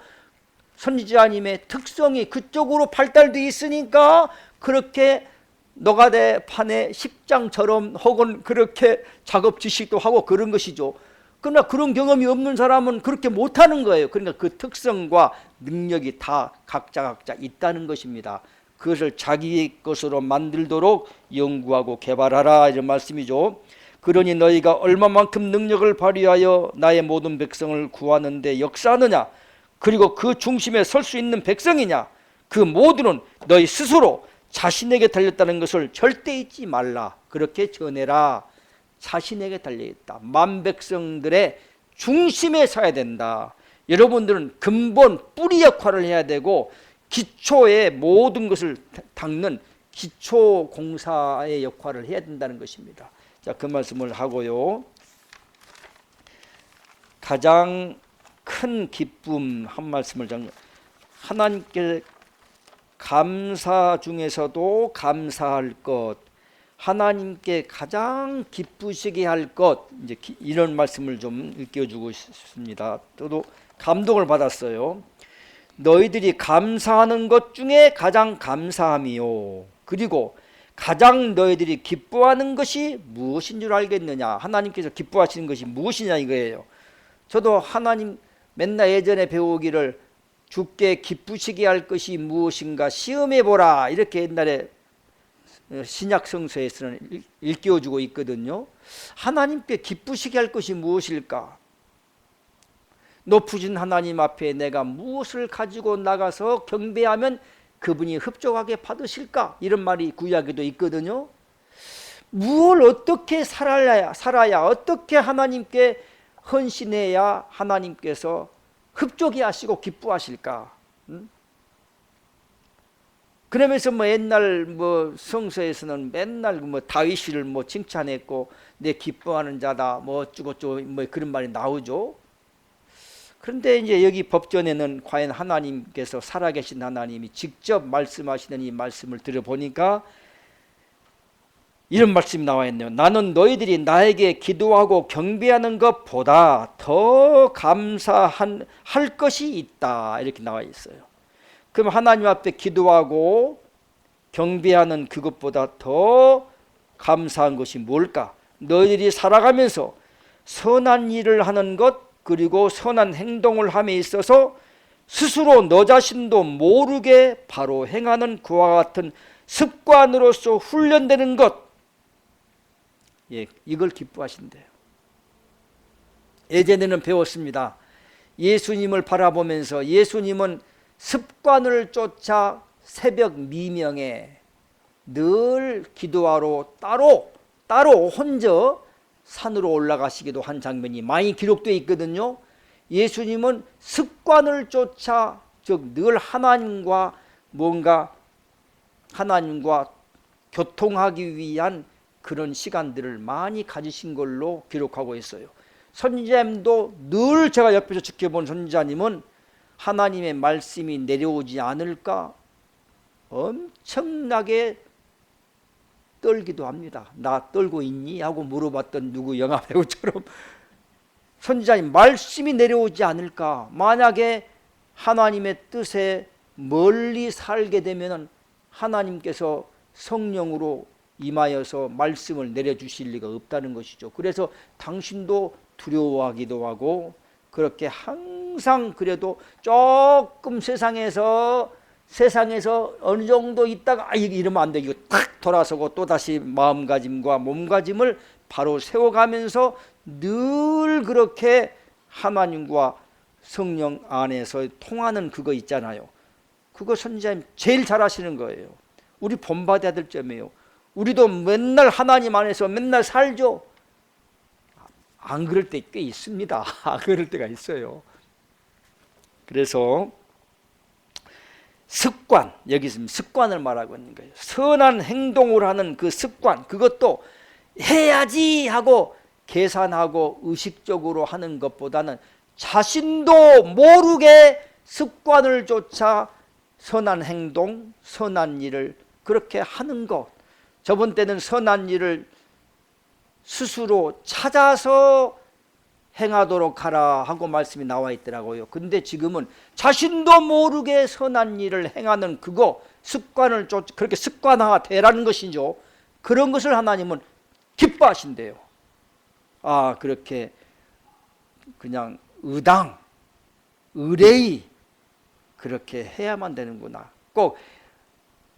선지자님의 특성이 그쪽으로 발달되어 있으니까 그렇게 노가대 판의 10장처럼 혹은 그렇게 작업 지식도 하고 그런 것이죠. 그러나 그런 경험이 없는 사람은 그렇게 못하는 거예요. 그러니까 그 특성과 능력이 다 각자 있다는 것입니다. 그것을 자기 것으로 만들도록 연구하고 개발하라 이런 말씀이죠. 그러니 너희가 얼마만큼 능력을 발휘하여 나의 모든 백성을 구하는 데 역사하느냐, 그리고 그 중심에 설 수 있는 백성이냐, 그 모두는 너희 스스로 자신에게 달렸다는 것을 절대 잊지 말라. 그렇게 전해라. 자신에게 달려있다. 만백성들의 중심에 서야 된다. 여러분들은 근본 뿌리 역할을 해야 되고 기초의 모든 것을 닦는 기초 공사의 역할을 해야 된다는 것입니다. 자, 그 말씀을 하고요. 가장 큰 기쁨 한 말씀을 하나님께 감사 중에서도 감사할 것, 하나님께 가장 기쁘시게 할 것, 이제 이런 말씀을 좀 일깨워주고 싶습니다. 저도 감동을 받았어요. 너희들이 감사하는 것 중에 가장 감사함이요, 그리고 가장 너희들이 기뻐하는 것이 무엇인 줄 알겠느냐. 하나님께서 기뻐하시는 것이 무엇이냐 이거예요. 저도 하나님 맨날 예전에 배우기를 주께 기쁘시게 할 것이 무엇인가 시험해 보라, 이렇게 옛날에 신약 성서에서는 일깨워주고 있거든요. 하나님께 기쁘시게 할 것이 무엇일까? 높으신 하나님 앞에 내가 무엇을 가지고 나가서 경배하면 그분이 흡족하게 받으실까? 이런 말이 구약에도 있거든요. 무엇을 어떻게 살아야 어떻게 하나님께 헌신해야 하나님께서 흡족히 하시고 기뻐하실까? 그러면서 옛날 성서에서는 맨날 다윗을 칭찬했고 내 기뻐하는 자다 어쩌고저쩌고 그런 말이 나오죠. 그런데 이제 여기 법전에는 과연 하나님께서 살아계신 하나님이 직접 말씀하시는 이 말씀을 들어보니까 이런 말씀이 나와 있네요. 나는 너희들이 나에게 기도하고 경배하는 것보다 더 감사할 것이 있다, 이렇게 나와 있어요. 그럼 하나님 앞에 기도하고 경배하는 그것보다 더 감사한 것이 뭘까? 너희들이 살아가면서 선한 일을 하는 것, 그리고 선한 행동을 함에 있어서 스스로 너 자신도 모르게 바로 행하는 그와 같은 습관으로서 훈련되는 것, 이걸 기뻐하신대요. 예전에는 배웠습니다. 예수님을 바라보면서 예수님은 습관을 쫓아 새벽 미명에 늘 기도하러 따로 혼자 산으로 올라가시기도 한 장면이 많이 기록되어 있거든요. 예수님은 습관을 쫓아, 즉 늘 하나님과 교통하기 위한 그런 시간들을 많이 가지신 걸로 기록하고 있어요. 선지자님도 늘 제가 옆에서 지켜본 선지자님은 하나님의 말씀이 내려오지 않을까 엄청나게 떨기도 합니다. 나 떨고 있니? 하고 물어봤던 누구 영화 배우처럼 선지자님 말씀이 내려오지 않을까? 만약에 하나님의 뜻에 멀리 살게 되면 하나님께서 성령으로 임하여서 말씀을 내려주실 리가 없다는 것이죠. 그래서 당신도 두려워하기도 하고 그렇게 항상 그래도 조금 세상에서 어느 정도 있다가 이러면 안 돼. 이거 탁 돌아서고 또다시 마음가짐과 몸가짐을 바로 세워가면서 늘 그렇게 하나님과 성령 안에서 통하는 그거 있잖아요. 그거 선지자님 제일 잘하시는 거예요. 우리 본받아야 될 점이에요. 우리도 맨날 하나님 안에서 맨날 살죠. 안 그럴 때 꽤 있습니다. 안 그럴 때가 있어요. 그래서 습관, 여기 있으면 습관을 말하고 있는 거예요. 선한 행동을 하는 그 습관, 그것도 해야지 하고 계산하고 의식적으로 하는 것보다는 자신도 모르게 습관을 쫓아 선한 행동, 선한 일을 그렇게 하는 것. 저번 때는 선한 일을 스스로 찾아서 행하도록 하라 하고 말씀이 나와 있더라고요. 근데 지금은 자신도 모르게 선한 일을 행하는 그거 습관을 그렇게 습관화되라는 것이죠. 그런 것을 하나님은 기뻐하신대요. 아, 그렇게 그냥 의뢰의 그렇게 해야만 되는구나. 꼭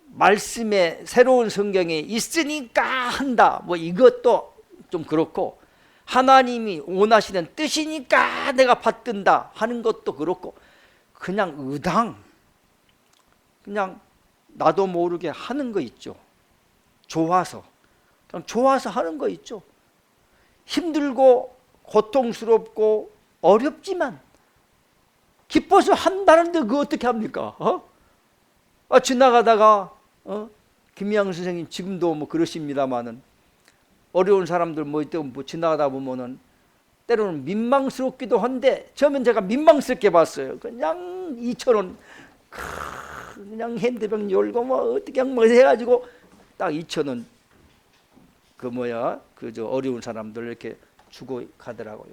말씀에 새로운 성경에 있으니까 한다. 이것도 좀 그렇고 하나님이 원하시는 뜻이니까 내가 받든다 하는 것도 그렇고 그냥 그냥 나도 모르게 하는 거 있죠. 좋아서, 그냥 좋아서 하는 거 있죠. 힘들고 고통스럽고 어렵지만 기뻐서 한다는데 그거 어떻게 합니까? 지나가다가 김양 선생님 지금도 뭐 그러십니다마는 어려운 사람들 뭐 지나가다 보면은 때로는 민망스럽기도 한데 처음엔 제가 민망스럽게 봤어요. 그냥 2,000원 그냥 핸드병 열고 뭐 어떻게 뭐 해가지고 딱 2,000원 저 어려운 사람들 이렇게 주고 가더라고요.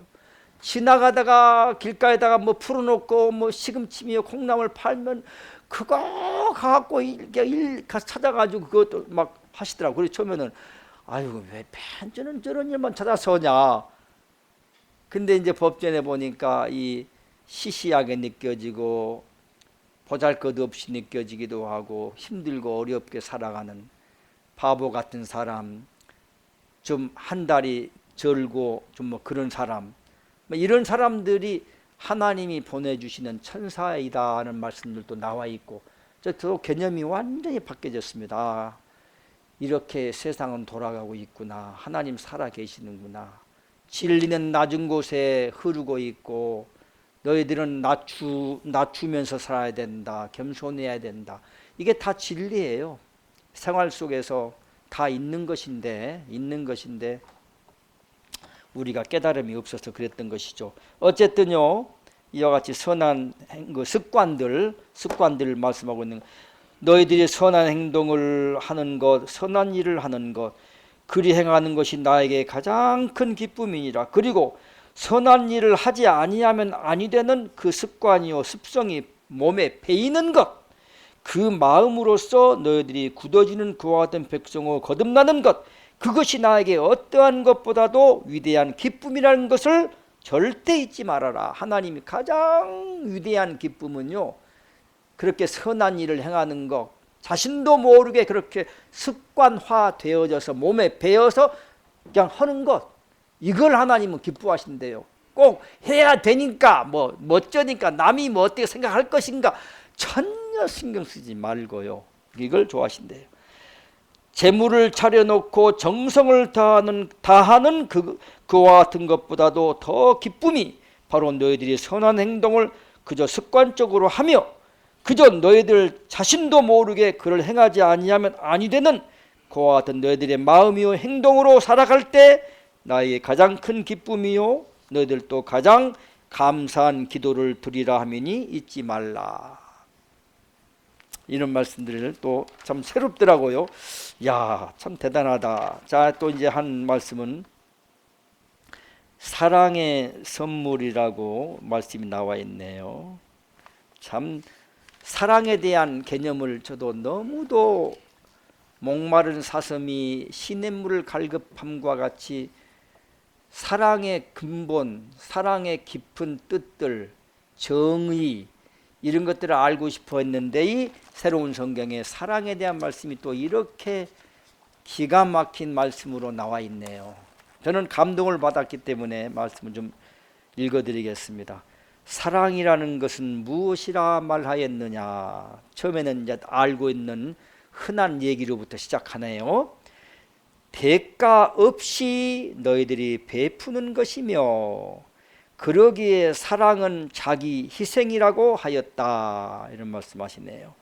지나가다가 길가에다가 뭐 풀어놓고 뭐 시금치며 콩나물 팔면 그거 갖고 가서 찾아가지고 그것도 막 하시더라고요. 그래서 처음에는 아유 왜 펜저는 저런 일만 찾아서 하냐. 근데 이제 법전에 보니까 이 시시하게 느껴지고 보잘것없이 느껴지기도 하고 힘들고 어렵게 살아가는 바보 같은 사람, 좀 한 달이 절고 좀 뭐 그런 사람, 이런 사람들이 하나님이 보내주시는 천사이다는 말씀들도 나와 있고, 저도 개념이 완전히 바뀌어졌습니다. 이렇게 세상은 돌아가고 있구나. 하나님 살아 계시는구나. 진리는 낮은 곳에 흐르고 있고 너희들은 낮추면서 살아야 된다. 겸손해야 된다. 이게 다 진리예요. 생활 속에서 다 있는 것인데 우리가 깨달음이 없어서 그랬던 것이죠. 어쨌든요, 이와 같이 선한 습관들 말씀하고 있는, 너희들이 선한 행동을 하는 것, 선한 일을 하는 것, 그리 행하는 것이 나에게 가장 큰 기쁨이니라. 그리고 선한 일을 하지 아니하면 아니 되는 그 습관이요 습성이 몸에 배이는 것, 그 마음으로써 너희들이 굳어지는 그와 같은 백성으로 거듭나는 것, 그것이 나에게 어떠한 것보다도 위대한 기쁨이라는 것을 절대 잊지 말아라. 하나님이 가장 위대한 기쁨은요, 그렇게 선한 일을 행하는 것, 자신도 모르게 그렇게 습관화 되어져서 몸에 배어서 그냥 하는 것, 이걸 하나님은 기뻐하신대요. 꼭 해야 되니까 뭐 멋져니까 남이 뭐 어떻게 생각할 것인가 전혀 신경 쓰지 말고요, 이걸 좋아하신대요. 재물을 차려놓고 정성을 다하는 그와 같은 것보다도 더 기쁨이 바로 너희들이 선한 행동을 그저 습관적으로 하며 그저 너희들 자신도 모르게 그를 행하지 아니하면 아니 되는 그와 같은 너희들의 마음이요 행동으로 살아갈 때 나에게 가장 큰 기쁨이요 너희들도 가장 감사한 기도를 드리라 하미니 잊지 말라. 이런 말씀들을 또 참 새롭더라고요. 야, 참 대단하다. 자, 또 이제 한 말씀은 사랑의 선물이라고 말씀이 나와 있네요. 참 사랑에 대한 개념을 저도 너무도 목마른 사슴이 시냇물을 갈급함과 같이 사랑의 근본, 사랑의 깊은 뜻들, 정의, 이런 것들을 알고 싶어 했는데 이 새로운 성경에 사랑에 대한 말씀이 또 이렇게 기가 막힌 말씀으로 나와 있네요. 저는 감동을 받았기 때문에 말씀을 좀 읽어드리겠습니다. 사랑이라는 것은 무엇이라 말하였느냐. 처음에는 이제 알고 있는 흔한 얘기로부터 시작하네요. 대가 없이 너희들이 베푸는 것이며 그러기에 사랑은 자기 희생이라고 하였다. 이런 말씀하시네요.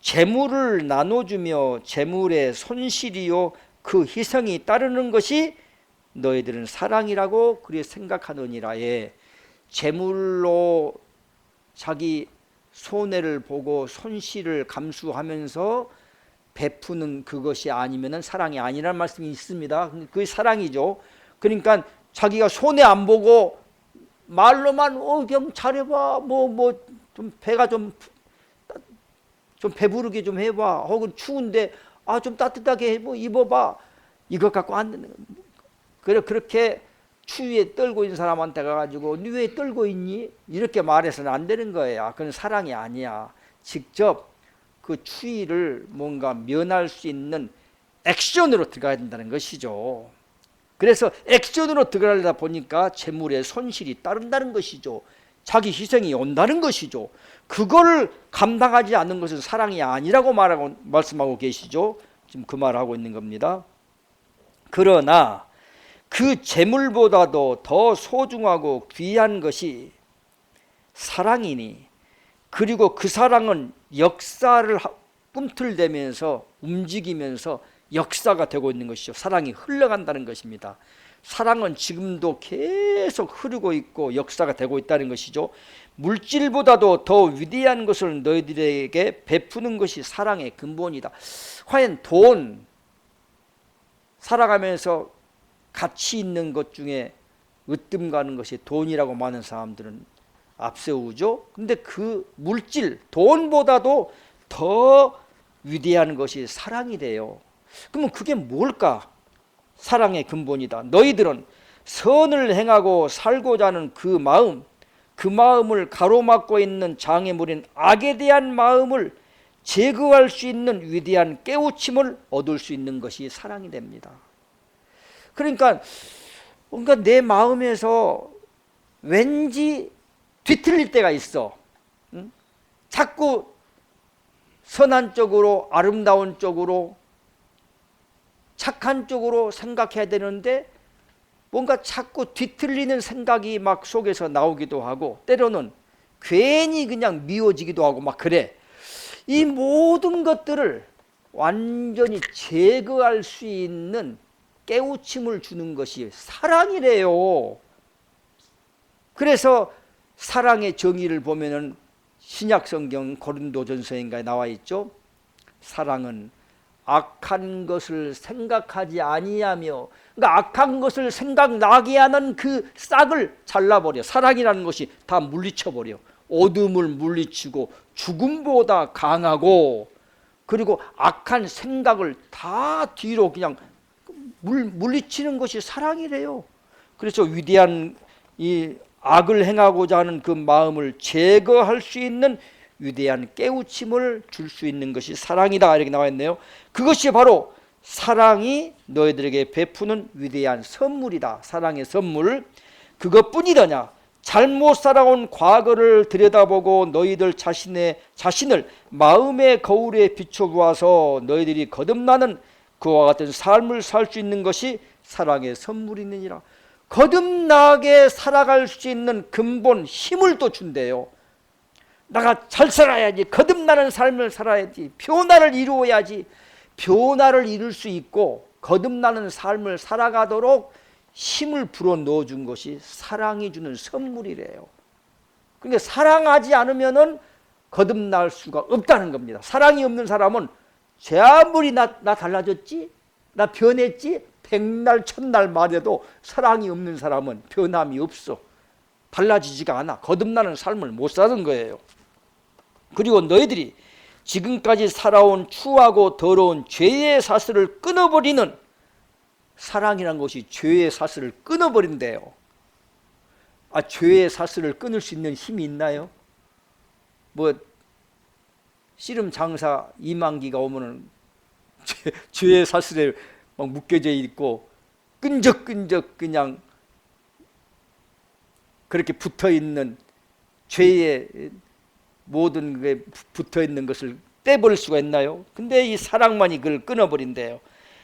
재물을 나눠주며 재물의 손실이요 그 희생이 따르는 것이 너희들은 사랑이라고 그리 생각하느니라. 재물로 자기 손해를 보고 손실을 감수하면서 베푸는 그것이 아니면 사랑이 아니라는 말씀이 있습니다. 그게 사랑이죠. 그러니까 자기가 손해 안 보고 말로만 그냥 잘해봐, 좀 배가 좀 배부르게 좀 해봐, 혹은 추운데 좀 따뜻하게 입어봐, 이것 갖고 안 되는 거예요. 그렇게 추위에 떨고 있는 사람한테 가가지고 니 왜 떨고 있니? 이렇게 말해서는 안 되는 거예요. 그건 사랑이 아니야. 직접 그 추위를 뭔가 면할 수 있는 액션으로 들어가야 된다는 것이죠. 그래서 액션으로 들어가려다 보니까 재물의 손실이 따른다는 것이죠. 자기 희생이 온다는 것이죠. 그걸 감당하지 않는 것은 사랑이 아니라고 말씀하고 계시죠. 지금 그 말하고 있는 겁니다. 그러나 그 재물보다도 더 소중하고 귀한 것이 사랑이니, 그리고 그 사랑은 역사를 꿈틀대면서 움직이면서 역사가 되고 있는 것이죠. 사랑이 흘러간다는 것입니다. 사랑은 지금도 계속 흐르고 있고 역사가 되고 있다는 것이죠. 물질보다도 더 위대한 것을 너희들에게 베푸는 것이 사랑의 근본이다. 과연 돈, 살아가면서 가치 있는 것 중에 으뜸 가는 것이 돈이라고 많은 사람들은 앞세우죠. 근데 그 물질, 돈보다도 더 위대한 것이 사랑이래요. 그러면 그게 뭘까? 사랑의 근본이다. 너희들은 선을 행하고 살고자 하는 그 마음을 가로막고 있는 장애물인 악에 대한 마음을 제거할 수 있는 위대한 깨우침을 얻을 수 있는 것이 사랑이 됩니다. 그러니까 뭔가 내 마음에서 왠지 뒤틀릴 때가 있어. 응? 자꾸 선한 쪽으로, 아름다운 쪽으로, 착한 쪽으로 생각해야 되는데 뭔가 자꾸 뒤틀리는 생각이 막 속에서 나오기도 하고, 때로는 괜히 그냥 미워지기도 하고 막 그래. 이 모든 것들을 완전히 제거할 수 있는 깨우침을 주는 것이 사랑이래요. 그래서 사랑의 정의를 보면은 신약성경 고린도전서인가에 나와 있죠. 사랑은 악한 것을 생각하지 아니하며, 그러니까 악한 것을 생각나게 하는 그 싹을 잘라버려. 사랑이라는 것이 다 물리쳐버려. 어둠을 물리치고 죽음보다 강하고, 그리고 악한 생각을 다 뒤로 그냥 물리치는 것이 사랑이래요. 그래서 위대한 이 악을 행하고자 하는 그 마음을 제거할 수 있는 위대한 깨우침을 줄 수 있는 것이 사랑이다, 이렇게 나와 있네요. 그것이 바로 사랑이 너희들에게 베푸는 위대한 선물이다. 사랑의 선물. 그것뿐이더냐? 잘못 살아온 과거를 들여다보고 너희들 자신을 마음의 거울에 비춰보아서 너희들이 거듭나는 그와 같은 삶을 살 수 있는 것이 사랑의 선물이니라. 거듭나게 살아갈 수 있는 근본 힘을 또 준대요. 내가 잘 살아야지, 거듭나는 삶을 살아야지, 변화를 이루어야지. 변화를 이룰 수 있고 거듭나는 삶을 살아가도록 힘을 불어넣어 준 것이 사랑이 주는 선물이래요. 그러니까 사랑하지 않으면은 거듭날 수가 없다는 겁니다. 사랑이 없는 사람은 제 아무리 나 달라졌지, 나 변했지, 백날 천날 말해도 사랑이 없는 사람은 변함이 없어. 달라지지가 않아. 거듭나는 삶을 못 사는 거예요. 그리고 너희들이 지금까지 살아온 추하고 더러운 죄의 사슬을 끊어버리는, 사랑이란 것이 죄의 사슬을 끊어버린대요. 아, 죄의 사슬을 끊을 수 있는 힘이 있나요? 뭐 씨름 장사 이만기가 오면은 죄의 사슬에 막 묶여져 있고 끈적끈적 그냥 그렇게 붙어있는 죄의 모든 게 붙어있는 것을 떼버릴 수가 있나요? 근데 이 사랑만이 그걸 끊어버린대요.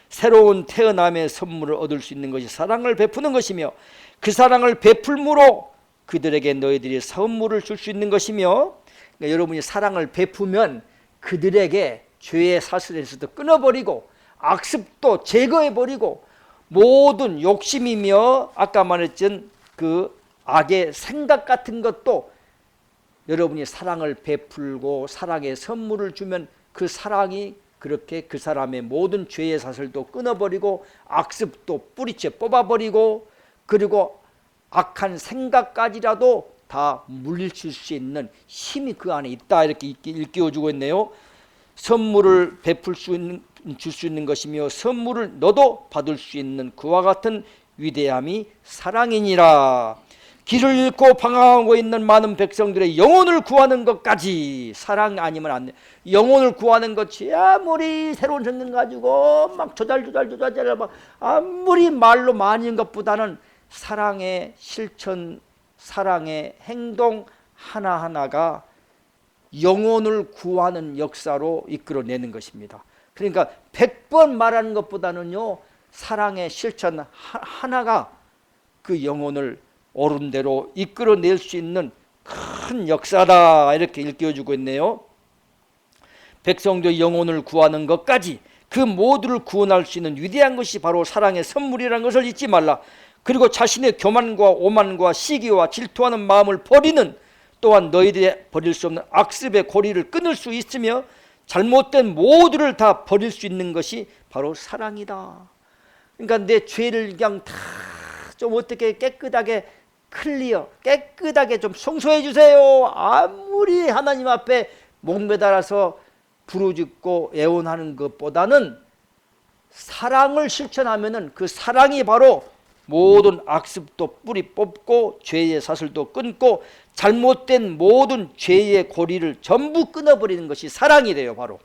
새로운 태어남의 선물을 얻을 수 있는 것이 사랑을 베푸는 것이며, 그 사랑을 베풀므로 그들에게 너희들이 선물을 줄 수 있는 것이며, 그러니까 여러분이 사랑을 베푸면 그들에게 죄의 사슬에서도 끊어버리고 악습도 제거해버리고 모든 욕심이며 아까 말했던 그 악의 생각 같은 것도 여러분이 사랑을 베풀고 사랑의 선물을 주면 그 사랑이 그렇게 그 사람의 모든 죄의 사슬도 끊어버리고 악습도 뿌리채 뽑아버리고, 그리고 악한 생각까지라도 다 물리칠 수 있는 힘이 그 안에 있다, 이렇게 일깨워주고 있네요. 선물을 줄 수 있는 것이며 선물을 너도 받을 수 있는 그와 같은 위대함이 사랑이니라. 길을 잃고 방황하고 있는 많은 백성들의 영혼을 구하는 것까지 사랑 아니면 안 돼. 영혼을 구하는 것이 아무리 새로운 성경 가지고 막 조잘 막 아무리 말로 많이 한 것보다는 사랑의 실천 사랑의 행동 하나하나가 영혼을 구하는 역사로 이끌어내는 것입니다. 그러니까 100번 말하는 것보다는요, 사랑의 실천 하나가 그 영혼을 옳은 대로 이끌어낼 수 있는 큰 역사다, 이렇게 일깨워주고 있네요. 백성들의 영혼을 구하는 것까지 그 모두를 구원할 수 있는 위대한 것이 바로 사랑의 선물이라는 것을 잊지 말라. 그리고 자신의 교만과 오만과 시기와 질투하는 마음을 버리는, 또한 너희들이 버릴 수 없는 악습의 고리를 끊을 수 있으며 잘못된 모두를 다 버릴 수 있는 것이 바로 사랑이다. 그러니까 내 죄를 그냥 다 좀 어떻게 깨끗하게 깨끗하게 좀 청소해 주세요. 아무리 하나님 앞에 목매달아서 부르짖고 애원하는 것보다는 사랑을 실천하면은 그 사랑이 바로 모든 악습도 뿌리 뽑고 죄의 사슬도 끊고 잘못된 모든 죄의 고리를 전부 끊어버리는 것이 사랑이 돼요. 바로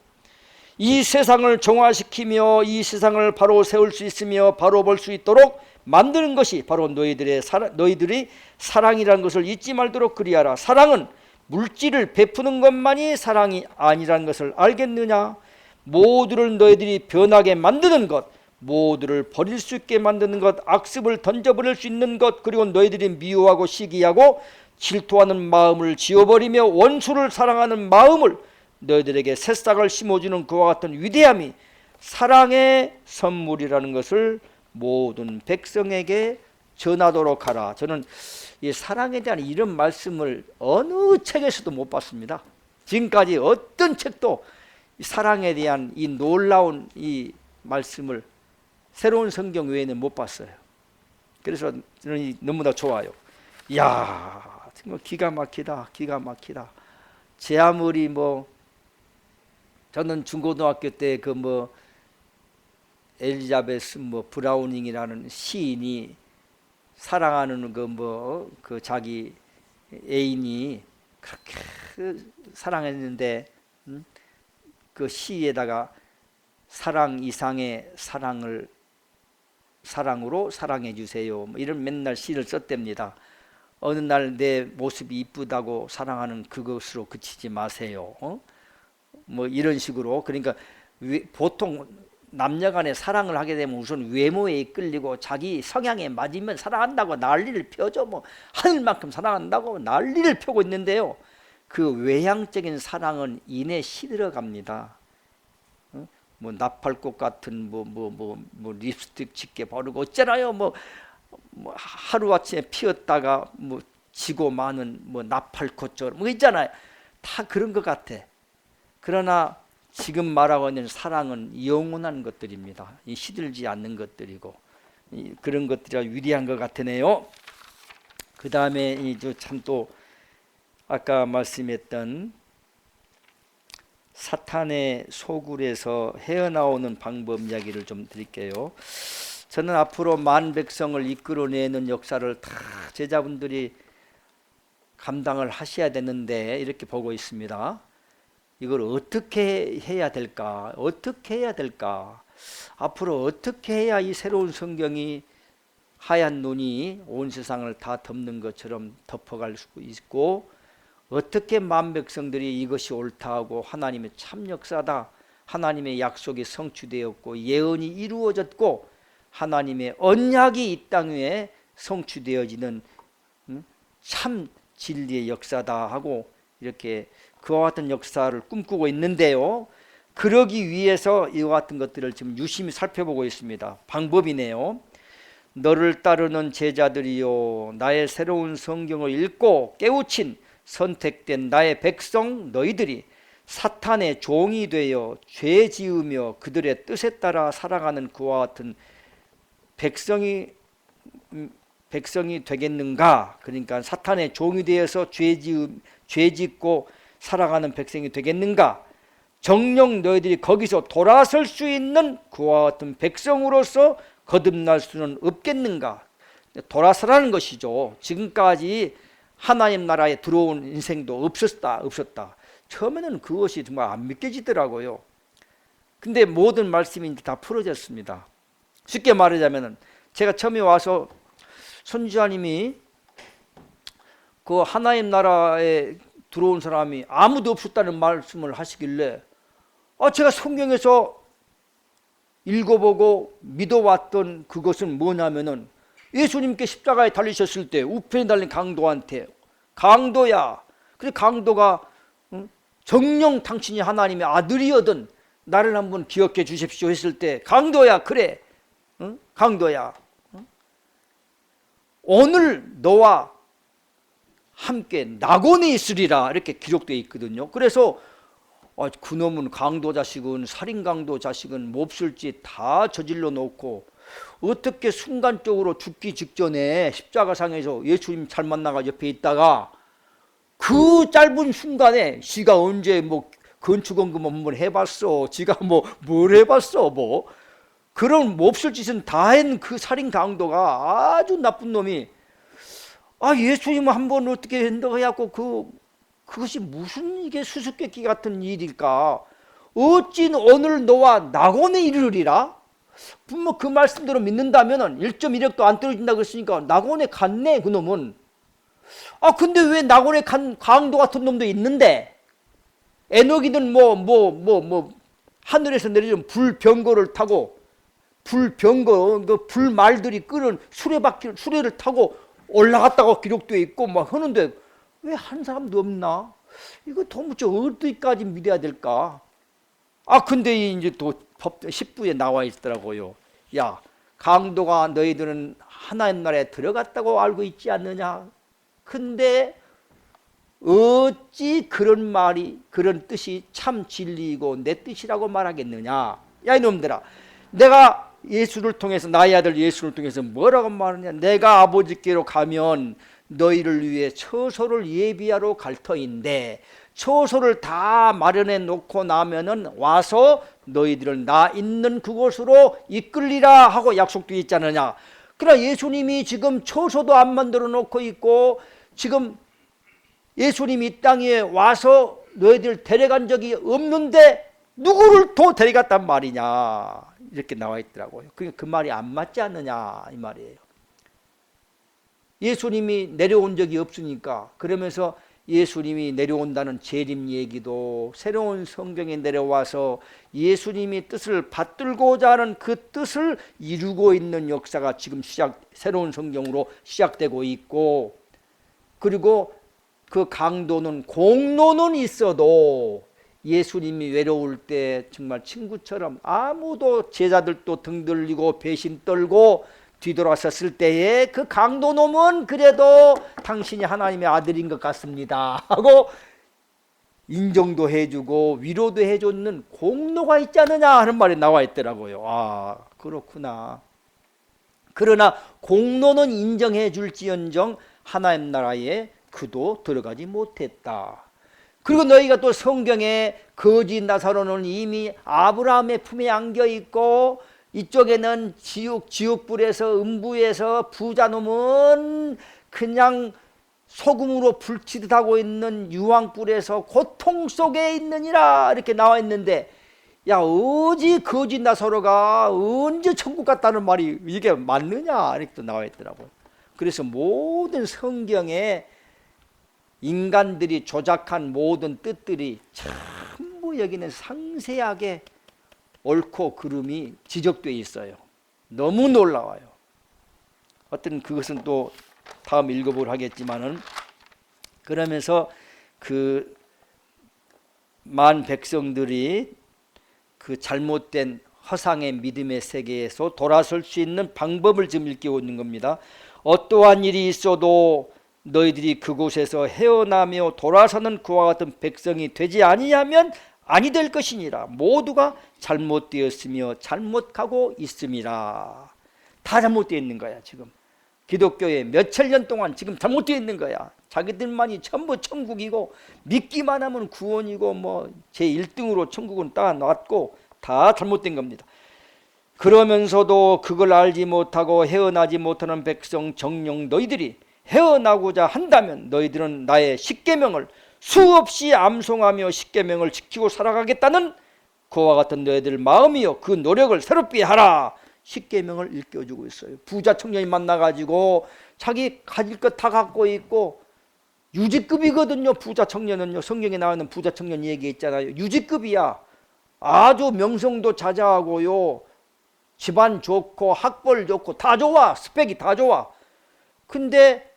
이 세상을 정화시키며 이 세상을 바로 세울 수 있으며 바로 볼 수 있도록 만드는 것이 바로 너희들이 사랑이라는 것을 잊지 말도록 그리하라. 사랑은 물질을 베푸는 것만이 사랑이 아니라는 것을 알겠느냐? 모두를 너희들이 변하게 만드는 것, 모두를 버릴 수 있게 만드는 것, 악습을 던져버릴 수 있는 것, 그리고 너희들이 미워하고 시기하고 질투하는 마음을 지워버리며 원수를 사랑하는 마음을 너희들에게 새싹을 심어주는 그와 같은 위대함이 사랑의 선물이라는 것을 모든 백성에게 전하도록 하라. 저는 이 사랑에 대한 이런 말씀을 어느 책에서도 못 봤습니다. 지금까지 어떤 책도 사랑에 대한 이 놀라운 이 말씀을 새로운 성경 외에는 못 봤어요. 그래서 저는 너무나 좋아요. 이야, 정말 기가 막히다, 기가 막히다. 제 아무리 저는 중고등학교 때 엘리자베스 브라우닝이라는 시인이 사랑하는 그 자기 애인이 그렇게 사랑했는데 그 시에다가 사랑 이상의 사랑으로 사랑해 주세요, 이런 맨날 시를 썼답니다. 어느 날 내 모습이 이쁘다고 사랑하는 그것으로 그치지 마세요. 이런 식으로. 그러니까 보통 남녀간에 사랑을 하게 되면 우선 외모에 이끌리고 자기 성향에 맞으면 사랑한다고 난리를 펴죠. 하늘만큼 사랑한다고 난리를 펴고 있는데요, 그 외향적인 사랑은 이내 시들어갑니다. 나팔꽃 같은 립스틱 짙게 바르고 어쩌나요? 하루아침에 피었다가 지고 마는 나팔꽃처럼 있잖아요. 다 그런 것 같아. 그러나 지금 말하고 있는 사랑은 영원한 것들입니다. 시들지 않는 것들이고 그런 것들이 위대한 것 같으네요. 그 다음에 참 또 아까 말씀했던 사탄의 소굴에서 헤어나오는 방법 이야기를 좀 드릴게요. 저는 앞으로 만 백성을 이끌어내는 역사를 다 제자분들이 감당을 하셔야 되는데 이렇게 보고 있습니다. 이걸 어떻게 해야 될까? 어떻게 해야 될까? 앞으로 어떻게 해야 이 새로운 성경이 하얀 눈이 온 세상을 다 덮는 것처럼 덮어갈 수 있고, 어떻게 만 백성들이 이것이 옳다 하고 하나님의 참 역사다, 하나님의 약속이 성취되었고 예언이 이루어졌고 하나님의 언약이 이 땅 위에 성취되어지는 참 진리의 역사다 하고 이렇게 그와 같은 역사를 꿈꾸고 있는데요, 그러기 위해서 이와 같은 것들을 지금 유심히 살펴보고 있습니다. 방법이네요. 너를 따르는 제자들이요, 나의 새로운 성경을 읽고 깨우친 선택된 나의 백성 너희들이 사탄의 종이 되어 죄 지으며 그들의 뜻에 따라 살아가는 그와 같은 백성이 되겠는가? 그러니까 사탄의 종이 되어서 죄 짓고 살아가는 백성이 되겠는가? 정녕 너희들이 거기서 돌아설 수 있는 그와 같은 백성으로서 거듭날 수는 없겠는가? 돌아서라는 것이죠. 지금까지 하나님 나라에 들어온 인생도 없었다. 처음에는 그것이 정말 안 믿겨지더라고요. 근데 모든 말씀이 다 풀어졌습니다. 쉽게 말하자면 제가 처음에 와서 선지자님이 그 하나님 나라에 들어온 사람이 아무도 없었다는 말씀을 하시길래 제가 성경에서 읽어보고 믿어왔던 그것은 뭐냐면은 예수님께 십자가에 달리셨을 때 우편에 달린 강도한테 강도야, 그래 강도가 정녕 당신이 하나님의 아들이거든 나를 한번 기억해 주십시오 했을 때 강도야, 그래 강도야, 오늘 너와 함께 낙원에 있으리라 이렇게 기록되어 있거든요. 그래서 그놈은 강도 자식은 살인 강도 자식은 몹쓸 짓 다 저질러 놓고 어떻게 순간적으로 죽기 직전에 십자가상에서 예수님 잘 만나가 옆에 있다가 그 짧은 순간에 지가 언제 뭐 건축원금 한번 해봤어, 지가 뭘 해봤어, 그런 몹쓸 짓은 다 한 그 살인 강도가 아주 나쁜 놈이 예수님 한번 어떻게 한다고 해갖고 그것이 무슨 이게 수수께끼 같은 일일까? 어찌 오늘 너와 낙원에 이르리라? 분명 그 말씀대로 믿는다면 1.1억도 안 떨어진다고 했으니까 낙원에 갔네 그놈은. 근데 왜 낙원에 간 강도 같은 놈도 있는데 에녹이든 하늘에서 내려준 불병거를 타고 불병거 그 불말들이 끄는 수레를 타고 올라갔다고 기록되어 있고 막 하는데 왜 한 사람도 없나? 이거 도무지 어디까지 믿어야 될까? 근데 이제 또 법 10부에 나와 있더라고요. 야, 강도가 너희들은 하나님 나라에 들어갔다고 알고 있지 않느냐? 근데 어찌 그런 뜻이 참 진리이고 내 뜻이라고 말하겠느냐? 야, 이놈들아, 내가 예수를 통해서 나의 아들 예수를 통해서 뭐라고 말하냐? 내가 아버지께로 가면 너희를 위해 처소를 예비하러 갈 터인데 처소를 다 마련해 놓고 나면은 와서 너희들을 나 있는 그곳으로 이끌리라 하고 약속되어 있지 않느냐. 그러나 예수님이 지금 처소도 안 만들어 놓고 있고 지금 예수님이 이 땅에 와서 너희들 데려간 적이 없는데 누구를 더 데려갔단 말이냐 이렇게 나와 있더라고요. 그 말이 안 맞지 않느냐 이 말이에요. 예수님이 내려온 적이 없으니까 그러면서 예수님이 내려온다는 재림 얘기도 새로운 성경에 내려와서 예수님이 뜻을 받들고자 하는 그 뜻을 이루고 있는 역사가 지금 새로운 성경으로 시작되고 있고, 그리고 그 강도는 공로는 있어도 예수님이 외로울 때 정말 친구처럼 아무도 제자들도 등 들리고 배신 떨고 뒤돌아섰을 때에 그 강도놈은 그래도 당신이 하나님의 아들인 것 같습니다 하고 인정도 해주고 위로도 해줬는 공로가 있지 않느냐 하는 말이 나와 있더라고요. 그렇구나. 그러나 공로는 인정해 줄지언정 하나님 나라에 그도 들어가지 못했다. 그리고 너희가 또 성경에 거지 나사로는 이미 아브라함의 품에 안겨 있고 이쪽에는 지옥불에서 음부에서 부자놈은 그냥 소금으로 불치듯 하고 있는 유황불에서 고통 속에 있느니라 이렇게 나와 있는데, 야 어지 거지 나사로가 언제 천국 갔다는 말이 이게 맞느냐 이렇게 또 나와 있더라고요. 그래서 모든 성경에 인간들이 조작한 모든 뜻들이 전부 여기는 상세하게 옳고 그름이 지적되어 있어요. 너무 놀라워요. 어떤 그것은 또 다음 읽어보려 하겠지만은, 그러면서 그 만 백성들이 그 잘못된 허상의 믿음의 세계에서 돌아설 수 있는 방법을 지금 읽고 있는 겁니다. 어떠한 일이 있어도 너희들이 그곳에서 헤어나며 돌아서는 그와 같은 백성이 되지 아니하면 아니 될 것이니라. 모두가 잘못되었으며 잘못하고 있음이라. 다 잘못되어 있는 거야. 지금 기독교에 몇천 년 동안 지금 잘못되어 있는 거야. 자기들만이 전부 천국이고 믿기만 하면 구원이고 제 1등으로 천국은 딱 놨고 다 잘못된 겁니다. 그러면서도 그걸 알지 못하고 헤어나지 못하는 백성 정녕 너희들이 헤어나고자 한다면 너희들은 나의 십계명을 수없이 암송하며 십계명을 지키고 살아가겠다는 그와 같은 너희들 마음이요 그 노력을 새롭게 하라. 십계명을 일깨워주고 있어요. 부자 청년이 만나가지고 자기 가질 것 다 갖고 있고 유지급이거든요. 부자 청년은요. 성경에 나오는 부자 청년 얘기 있잖아요. 유지급이야. 아주 명성도 자자하고요. 집안 좋고 학벌 좋고 다 좋아. 스펙이 다 좋아. 근데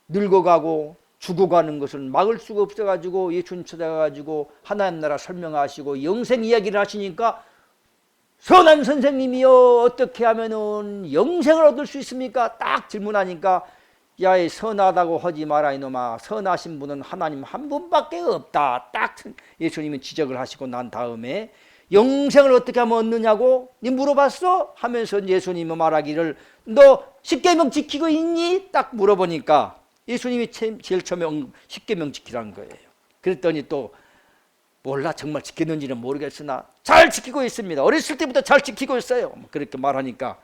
늙어가고 죽어가는 것을 막을 수가 없어가지고 예수님 찾아가지고 하나님 나라 설명하시고 영생 이야기를 하시니까 선한 선생님이요, 어떻게 하면은 영생을 얻을 수 있습니까? 딱 질문하니까 야, 선하다고 하지 마라 이놈아. 선하신 분은 하나님 한 분밖에 없다. 딱 예수님이 지적을 하시고 난 다음에 영생을 어떻게 하면 얻느냐고 네 물어봤어? 하면서 예수님이 말하기를 너 십계명 지키고 있니? 딱 물어보니까 예수님이 제일 처음에 십계명 지키라는 거예요. 그랬더니 또 몰라, 정말 지켰는지는 모르겠으나 잘 지키고 있습니다. 어렸을 때부터 잘 지키고 있어요. 그렇게 말하니까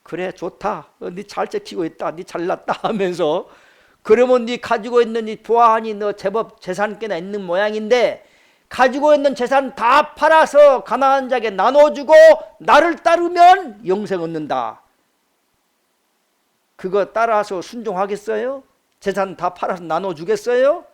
그래, 좋다. 네 잘 지키고 있다. 네 잘났다 하면서 그러면 네 가지고 있는 이 보아하니 너 제법 재산 꽤나 있는 모양인데 가지고 있는 재산 다 팔아서 가난한 자에게 나눠주고 나를 따르면 영생 얻는다. 그거 따라서 순종하겠어요? 재산 다 팔아서 나눠주겠어요?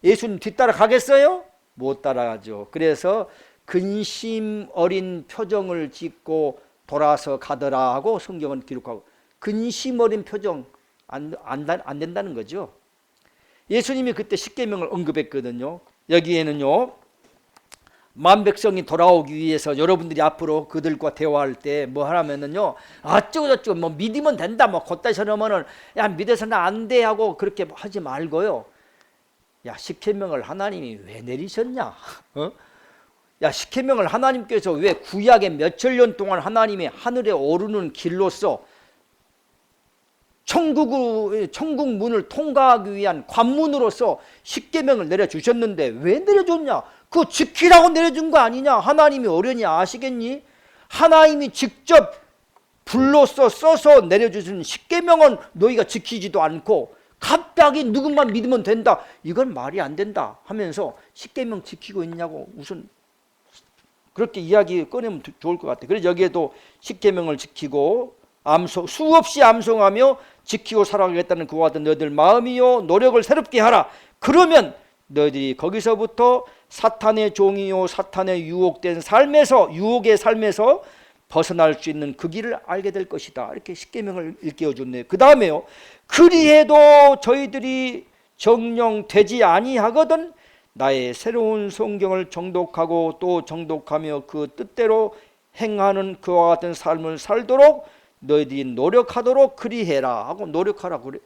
예수님 뒤따라 가겠어요? 못 따라가죠. 그래서 근심 어린 표정을 짓고 돌아서 가더라 하고 성경은 기록하고, 근심 어린 표정 안 된다는 거죠. 예수님이 그때 십계명을 언급했거든요. 여기에는요, 만백성이 돌아오기 위해서 여러분들이 앞으로 그들과 대화할 때 뭐 하라면은요, 어쩌고저쩌고 뭐 믿으면 된다, 뭐 곧다 저러면은 야 믿어서는 안 돼 하고 그렇게 하지 말고요. 야, 십계명을 하나님이 왜 내리셨냐? 야, 십계명을 하나님께서 왜 구약의 몇천 년 동안 하나님이 하늘에 오르는 길로서 천국 문을 통과하기 위한 관문으로서 십계명을 내려주셨는데 왜 내려줬냐? 그거 지키라고 내려준 거 아니냐? 하나님이 어련히 아시겠니? 하나님이 직접 불로써 써서 내려주신 십계명은 너희가 지키지도 않고 갑자기 누군만 믿으면 된다, 이건 말이 안 된다 하면서 십계명 지키고 있냐고 우선 그렇게 이야기 꺼내면 좋을 것 같아요. 그래서 여기에도 십계명을 지키고 수없이 암송하며 지키고 살아가겠다는 그와 같은 너희들 마음이요 노력을 새롭게 하라. 그러면 너희들이 거기서부터 사탄의 종이요 사탄의 유혹의 삶에서 벗어날 수 있는 그 길을 알게 될 것이다. 이렇게 십계명을 일깨워줬네요. 그 다음에요, 그리해도 저희들이 정령 되지 아니하거든 나의 새로운 성경을 정독하고 또 정독하며 그 뜻대로 행하는 그와 같은 삶을 살도록 너희들이 노력하도록 그리해라 하고, 노력하라 그래.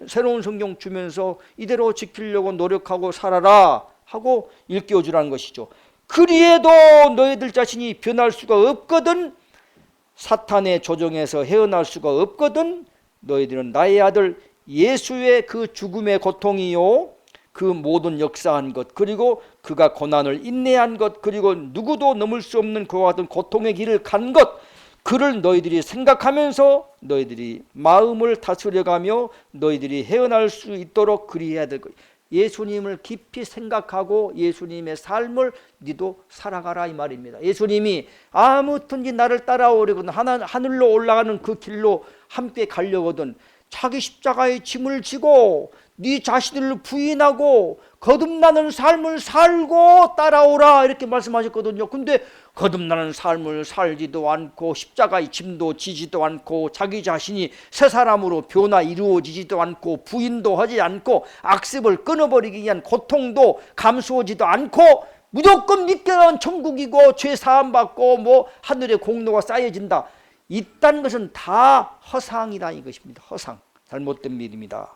새로운 성경 주면서 이대로 지키려고 노력하고 살아라 하고 일깨워주라는 것이죠. 그리해도 너희들 자신이 변할 수가 없거든, 사탄의 조종에서 헤어날 수가 없거든, 너희들은 나의 아들 예수의 그 죽음의 고통이요 그 모든 역사한 것, 그리고 그가 고난을 인내한 것, 그리고 누구도 넘을 수 없는 그와 같은 고통의 길을 간 것, 그를 너희들이 생각하면서 너희들이 마음을 다스려가며 너희들이 헤어날 수 있도록 그리해야 될 것. 예수님을 깊이 생각하고 예수님의 삶을 니도 살아가라 이 말입니다. 예수님이 아무튼지 나를 따라오려거든 하늘로 올라가는 그 길로 함께 가려거든 자기 십자가의 짐을 지고 네 자신을 부인하고 거듭나는 삶을 살고 따라오라 이렇게 말씀하셨거든요. 근데 거듭나는 삶을 살지도 않고 십자가의 짐도 지지도 않고 자기 자신이 새 사람으로 변화 이루어지지도 않고 부인도 하지 않고 악습을 끊어버리기 위한 고통도 감수하지도 않고 무조건 믿겨는 천국이고 죄 사함 받고 뭐 하늘의 공로가 쌓여진다, 이딴 것은 다 허상이다 이것입니다. 허상, 잘못된 믿음이다.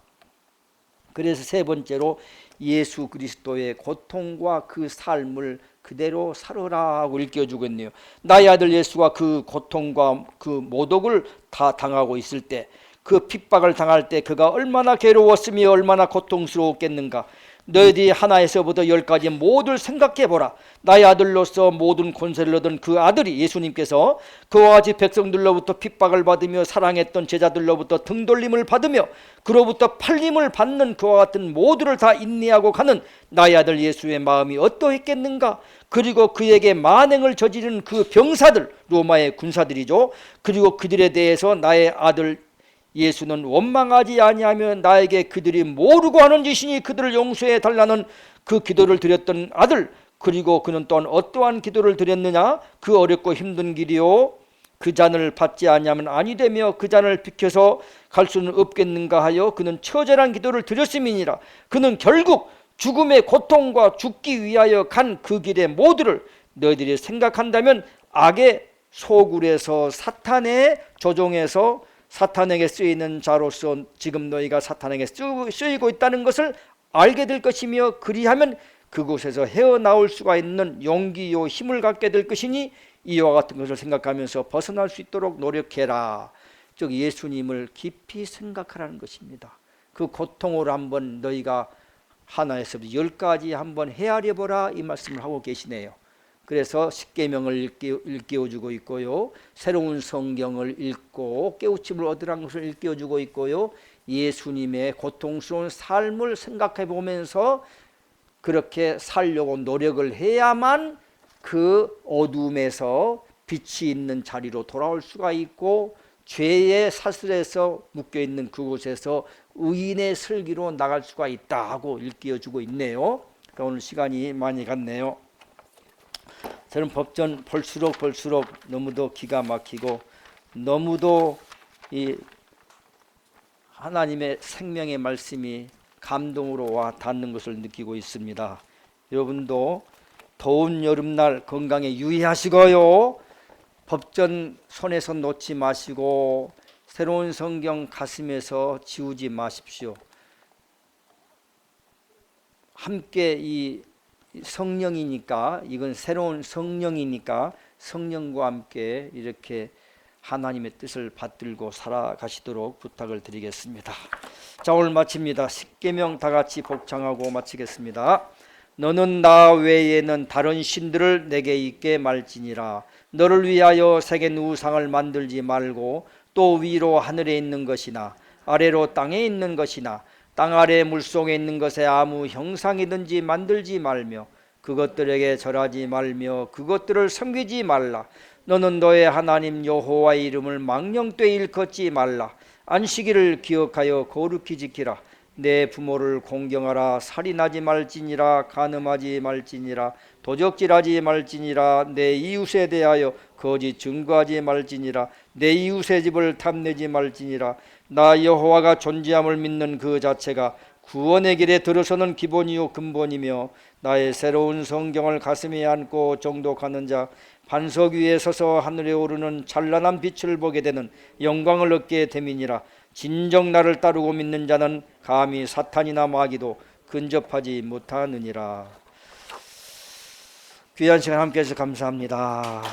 그래서 세 번째로 예수 그리스도의 고통과 그 삶을 그대로 살아라 하고 일깨워주겠네요. 나의 아들 예수가 그 고통과 그 모독을 다 당하고 있을 때, 그 핍박을 당할 때 그가 얼마나 괴로웠으며 얼마나 고통스러웠겠는가. 너희들이 하나에서부터 열까지 모두를 생각해보라. 나의 아들로서 모든 권세를 얻은 그 아들이 예수님께서 그와 같이 백성들로부터 핍박을 받으며 사랑했던 제자들로부터 등돌림을 받으며 그로부터 팔림을 받는 그와 같은 모두를 다 인내하고 가는 나의 아들 예수의 마음이 어떠했겠는가. 그리고 그에게 만행을 저지른 그 병사들, 로마의 군사들이죠. 그리고 그들에 대해서 나의 아들 예수는 원망하지 아니하며 나에게 그들이 모르고 하는 짓이니 그들을 용서해 달라는 그 기도를 드렸던 아들, 그리고 그는 또한 어떠한 기도를 드렸느냐? 그 어렵고 힘든 길이요 그 잔을 받지 아니하면 아니 되며 그 잔을 비켜서 갈 수는 없겠는가 하여 그는 처절한 기도를 드렸음이니라. 그는 결국 죽음의 고통과 죽기 위하여 간 그 길의 모두를 너희들이 생각한다면 악의 소굴에서 사탄의 조종에서 사탄에게 쓰이는 자로서 지금 너희가 사탄에게 쓰이고 있다는 것을 알게 될 것이며, 그리하면 그곳에서 헤어나올 수가 있는 용기요 힘을 갖게 될 것이니 이와 같은 것을 생각하면서 벗어날 수 있도록 노력해라. 즉 예수님을 깊이 생각하라는 것입니다. 그 고통을 한번 너희가 하나에서 10가지 한번 헤아려 보라, 이 말씀을 하고 계시네요. 그래서 십계명을 일깨워주고 있고요, 새로운 성경을 읽고 깨우침을 얻으라는 것을 일깨워주고 있고요, 예수님의 고통스러운 삶을 생각해 보면서 그렇게 살려고 노력을 해야만 그 어둠에서 빛이 있는 자리로 돌아올 수가 있고, 죄의 사슬에서 묶여있는 그곳에서 의인의 슬기로 나갈 수가 있다 하고 일깨워주고 있네요. 그러니까 오늘 시간이 많이 갔네요. 저는 법전 볼수록 너무도 기가 막히고 너무도 이 하나님의 생명의 말씀이 감동으로 와 닿는 것을 느끼고 있습니다. 여러분도 더운 여름날 건강에 유의하시고요, 법전 손에서 놓지 마시고 새로운 성경 가슴에서 지우지 마십시오. 함께 이 성령이니까, 이건 새로운 성령이니까 성령과 함께 이렇게 하나님의 뜻을 받들고 살아가시도록 부탁을 드리겠습니다. 자, 오늘 마칩니다. 십계명 다 같이 복창하고 마치겠습니다. 너는 나 외에는 다른 신들을 내게 있게 말지니라. 너를 위하여 새긴 우상을 만들지 말고 또 위로 하늘에 있는 것이나 아래로 땅에 있는 것이나 땅 아래 물속에 있는 것에 아무 형상이든지 만들지 말며 그것들에게 절하지 말며 그것들을 섬기지 말라. 너는 너의 하나님 여호와의 이름을 망령되이 일컫지 말라. 안식일을 기억하여 거룩히 지키라. 내 부모를 공경하라. 살인하지 말지니라. 간음하지 말지니라. 도적질하지 말지니라. 내 이웃에 대하여 거짓 증거하지 말지니라. 내 이웃의 집을 탐내지 말지니라. 나 여호와가 존재함을 믿는 그 자체가 구원의 길에 들어서는 기본이요 근본이며, 나의 새로운 성경을 가슴에 안고 정독하는 자, 반석 위에 서서 하늘에 오르는 찬란한 빛을 보게 되는 영광을 얻게 됨이니라. 진정 나를 따르고 믿는 자는 감히 사탄이나 마귀도 근접하지 못하느니라. 귀한 시간 함께 해주셔서 감사합니다.